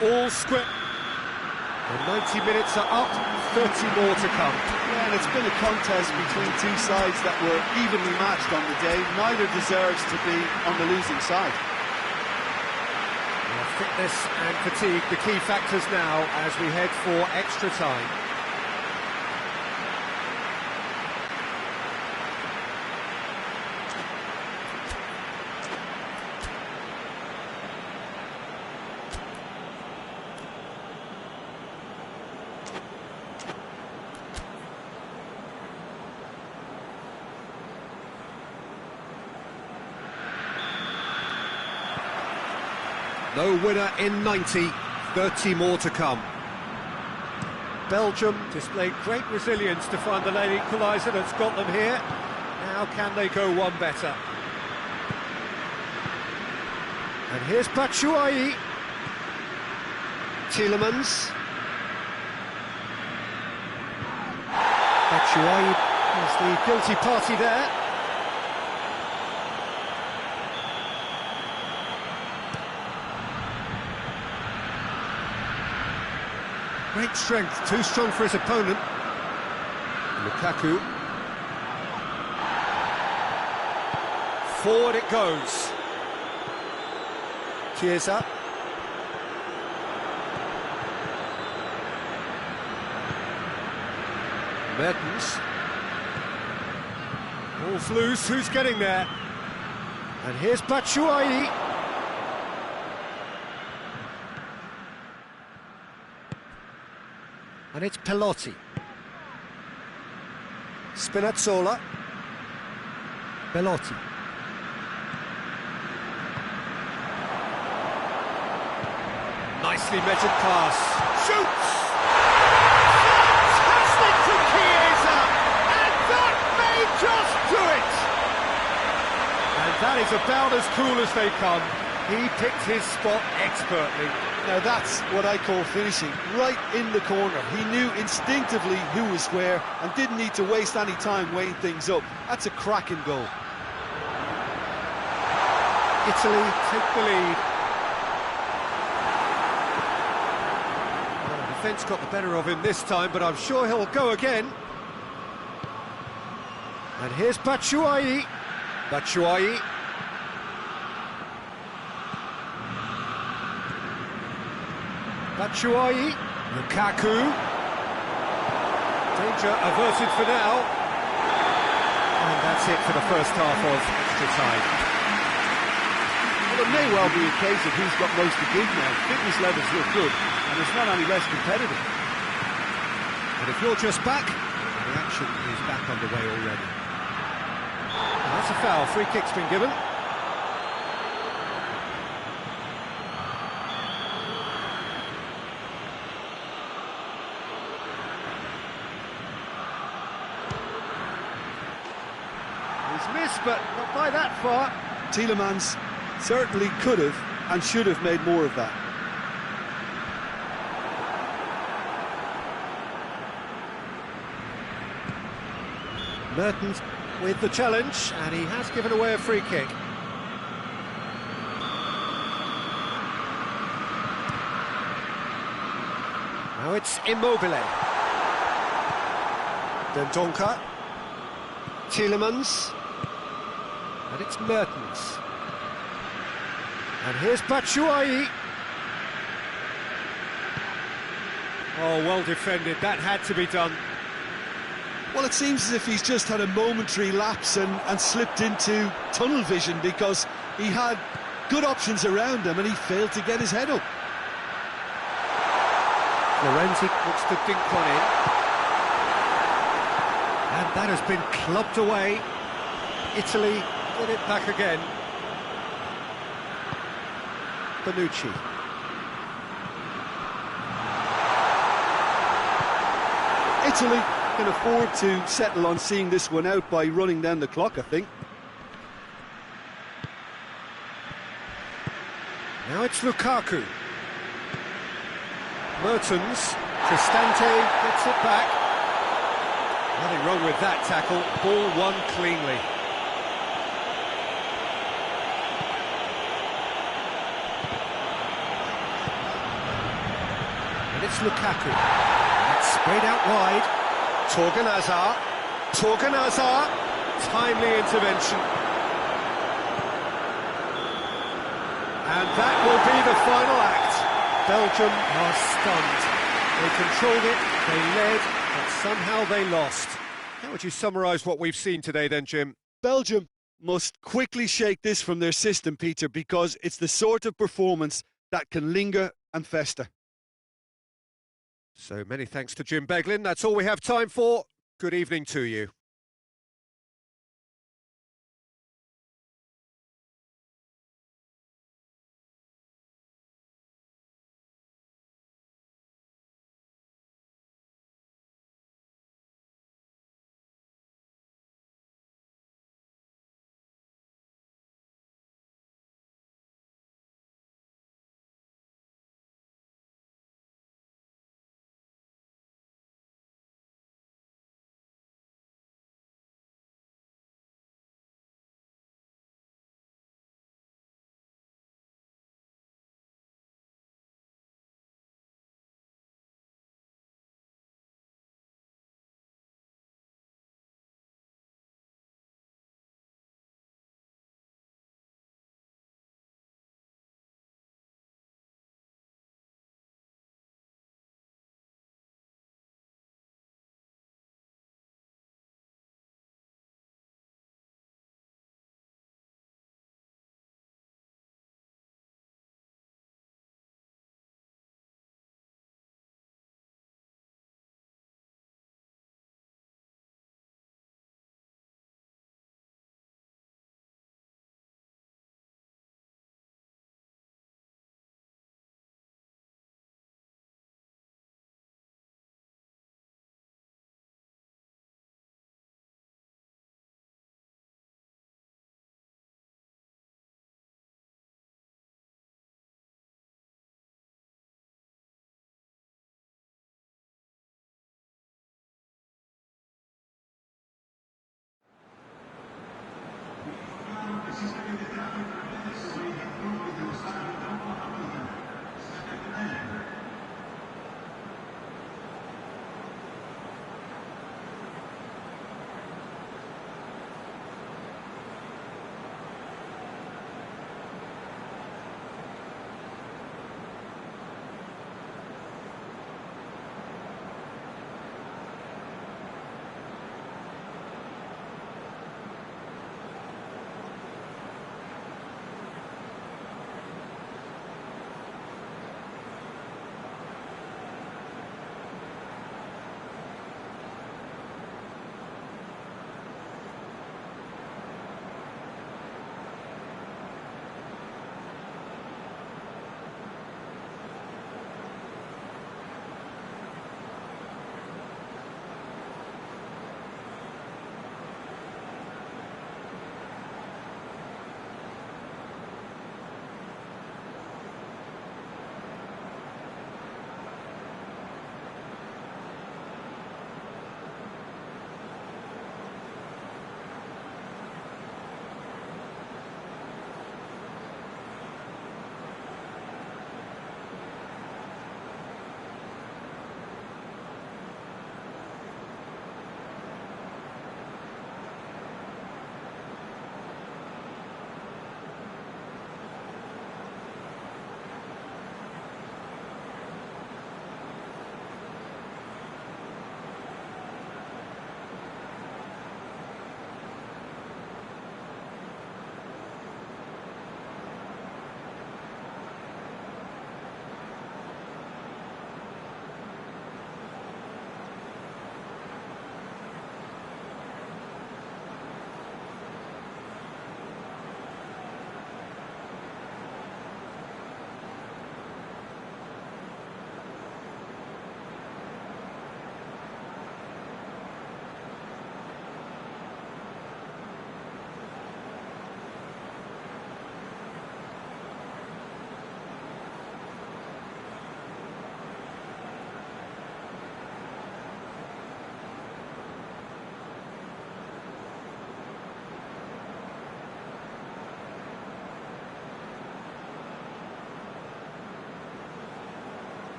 A: All square. The 90 minutes are up, 30 more to come.
E: Yeah, and it's been a contest between two sides that were evenly matched on the day. Neither deserves to be on the losing side.
A: Well, fitness and fatigue, the key factors now as we head for extra time. No winner in 90, 30 more to come. Belgium displayed great resilience to find the late equaliser that's got them here. Now can they go one better? And here's Batshuayi. Tielemans. Batshuayi is the guilty party there. Great strength, too strong for his opponent. Lukaku. Forward it goes. Chiesa. Mertens. Ball's loose, who's getting there? And here's Batshuayi. And it's Pelotti. Spinazzola. Pelotti. Nicely measured pass. Shoots! Fantastic from Chiesa! And that may just do it! And that is about as cool as they come. He picked his spot expertly.
D: Now that's what I call finishing, right in the corner. He knew instinctively who was where and didn't need to waste any time weighing things up. That's a cracking goal.
A: Italy take the lead. Well, the defence got the better of him this time, but I'm sure he'll go again. And here's Batshuayi. Batshuayi. Batshuayi, Lukaku, danger averted for now, and that's it for the first half of extra time.
E: Well, it may well be a case of who's got most to give now. Fitness levels look good, and it's not any less competitive.
A: But if you're just back, the action is back underway already. And that's a foul. Free kick's been given. He's missed, but not by that far.
B: Tielemans certainly could have and should have made more of that.
A: Mertens with the challenge, and he has given away a free kick. Now it's Immobile. Dendoncker. Tielemans. And it's Mertens. And here's Batshuayi. Oh, well defended. That had to be done.
B: Well, it seems as if he's just had a momentary lapse and slipped into tunnel vision, because he had good options around him and he failed to get his head up.
A: Florenzi looks to dink one in. And that has been clubbed away. Italy get it back again. Bonucci.
B: Italy can afford to settle on seeing this one out by running down the clock, I think.
A: Now it's Lukaku. Mertens. Cristante gets it back. Nothing wrong with that tackle. Ball won cleanly. And it's Lukaku. It's sprayed out wide. Torgan Hazard. Torgan Hazard. Timely intervention. And that will be the final act. Belgium are stunned. They controlled it, they led, but somehow they lost. How would you summarise what we've seen today then, Jim?
B: Belgium must quickly shake this from their system, Peter, because it's the sort of performance that can linger and fester.
A: So many thanks to Jim Beglin. That's all we have time for. Good evening to you.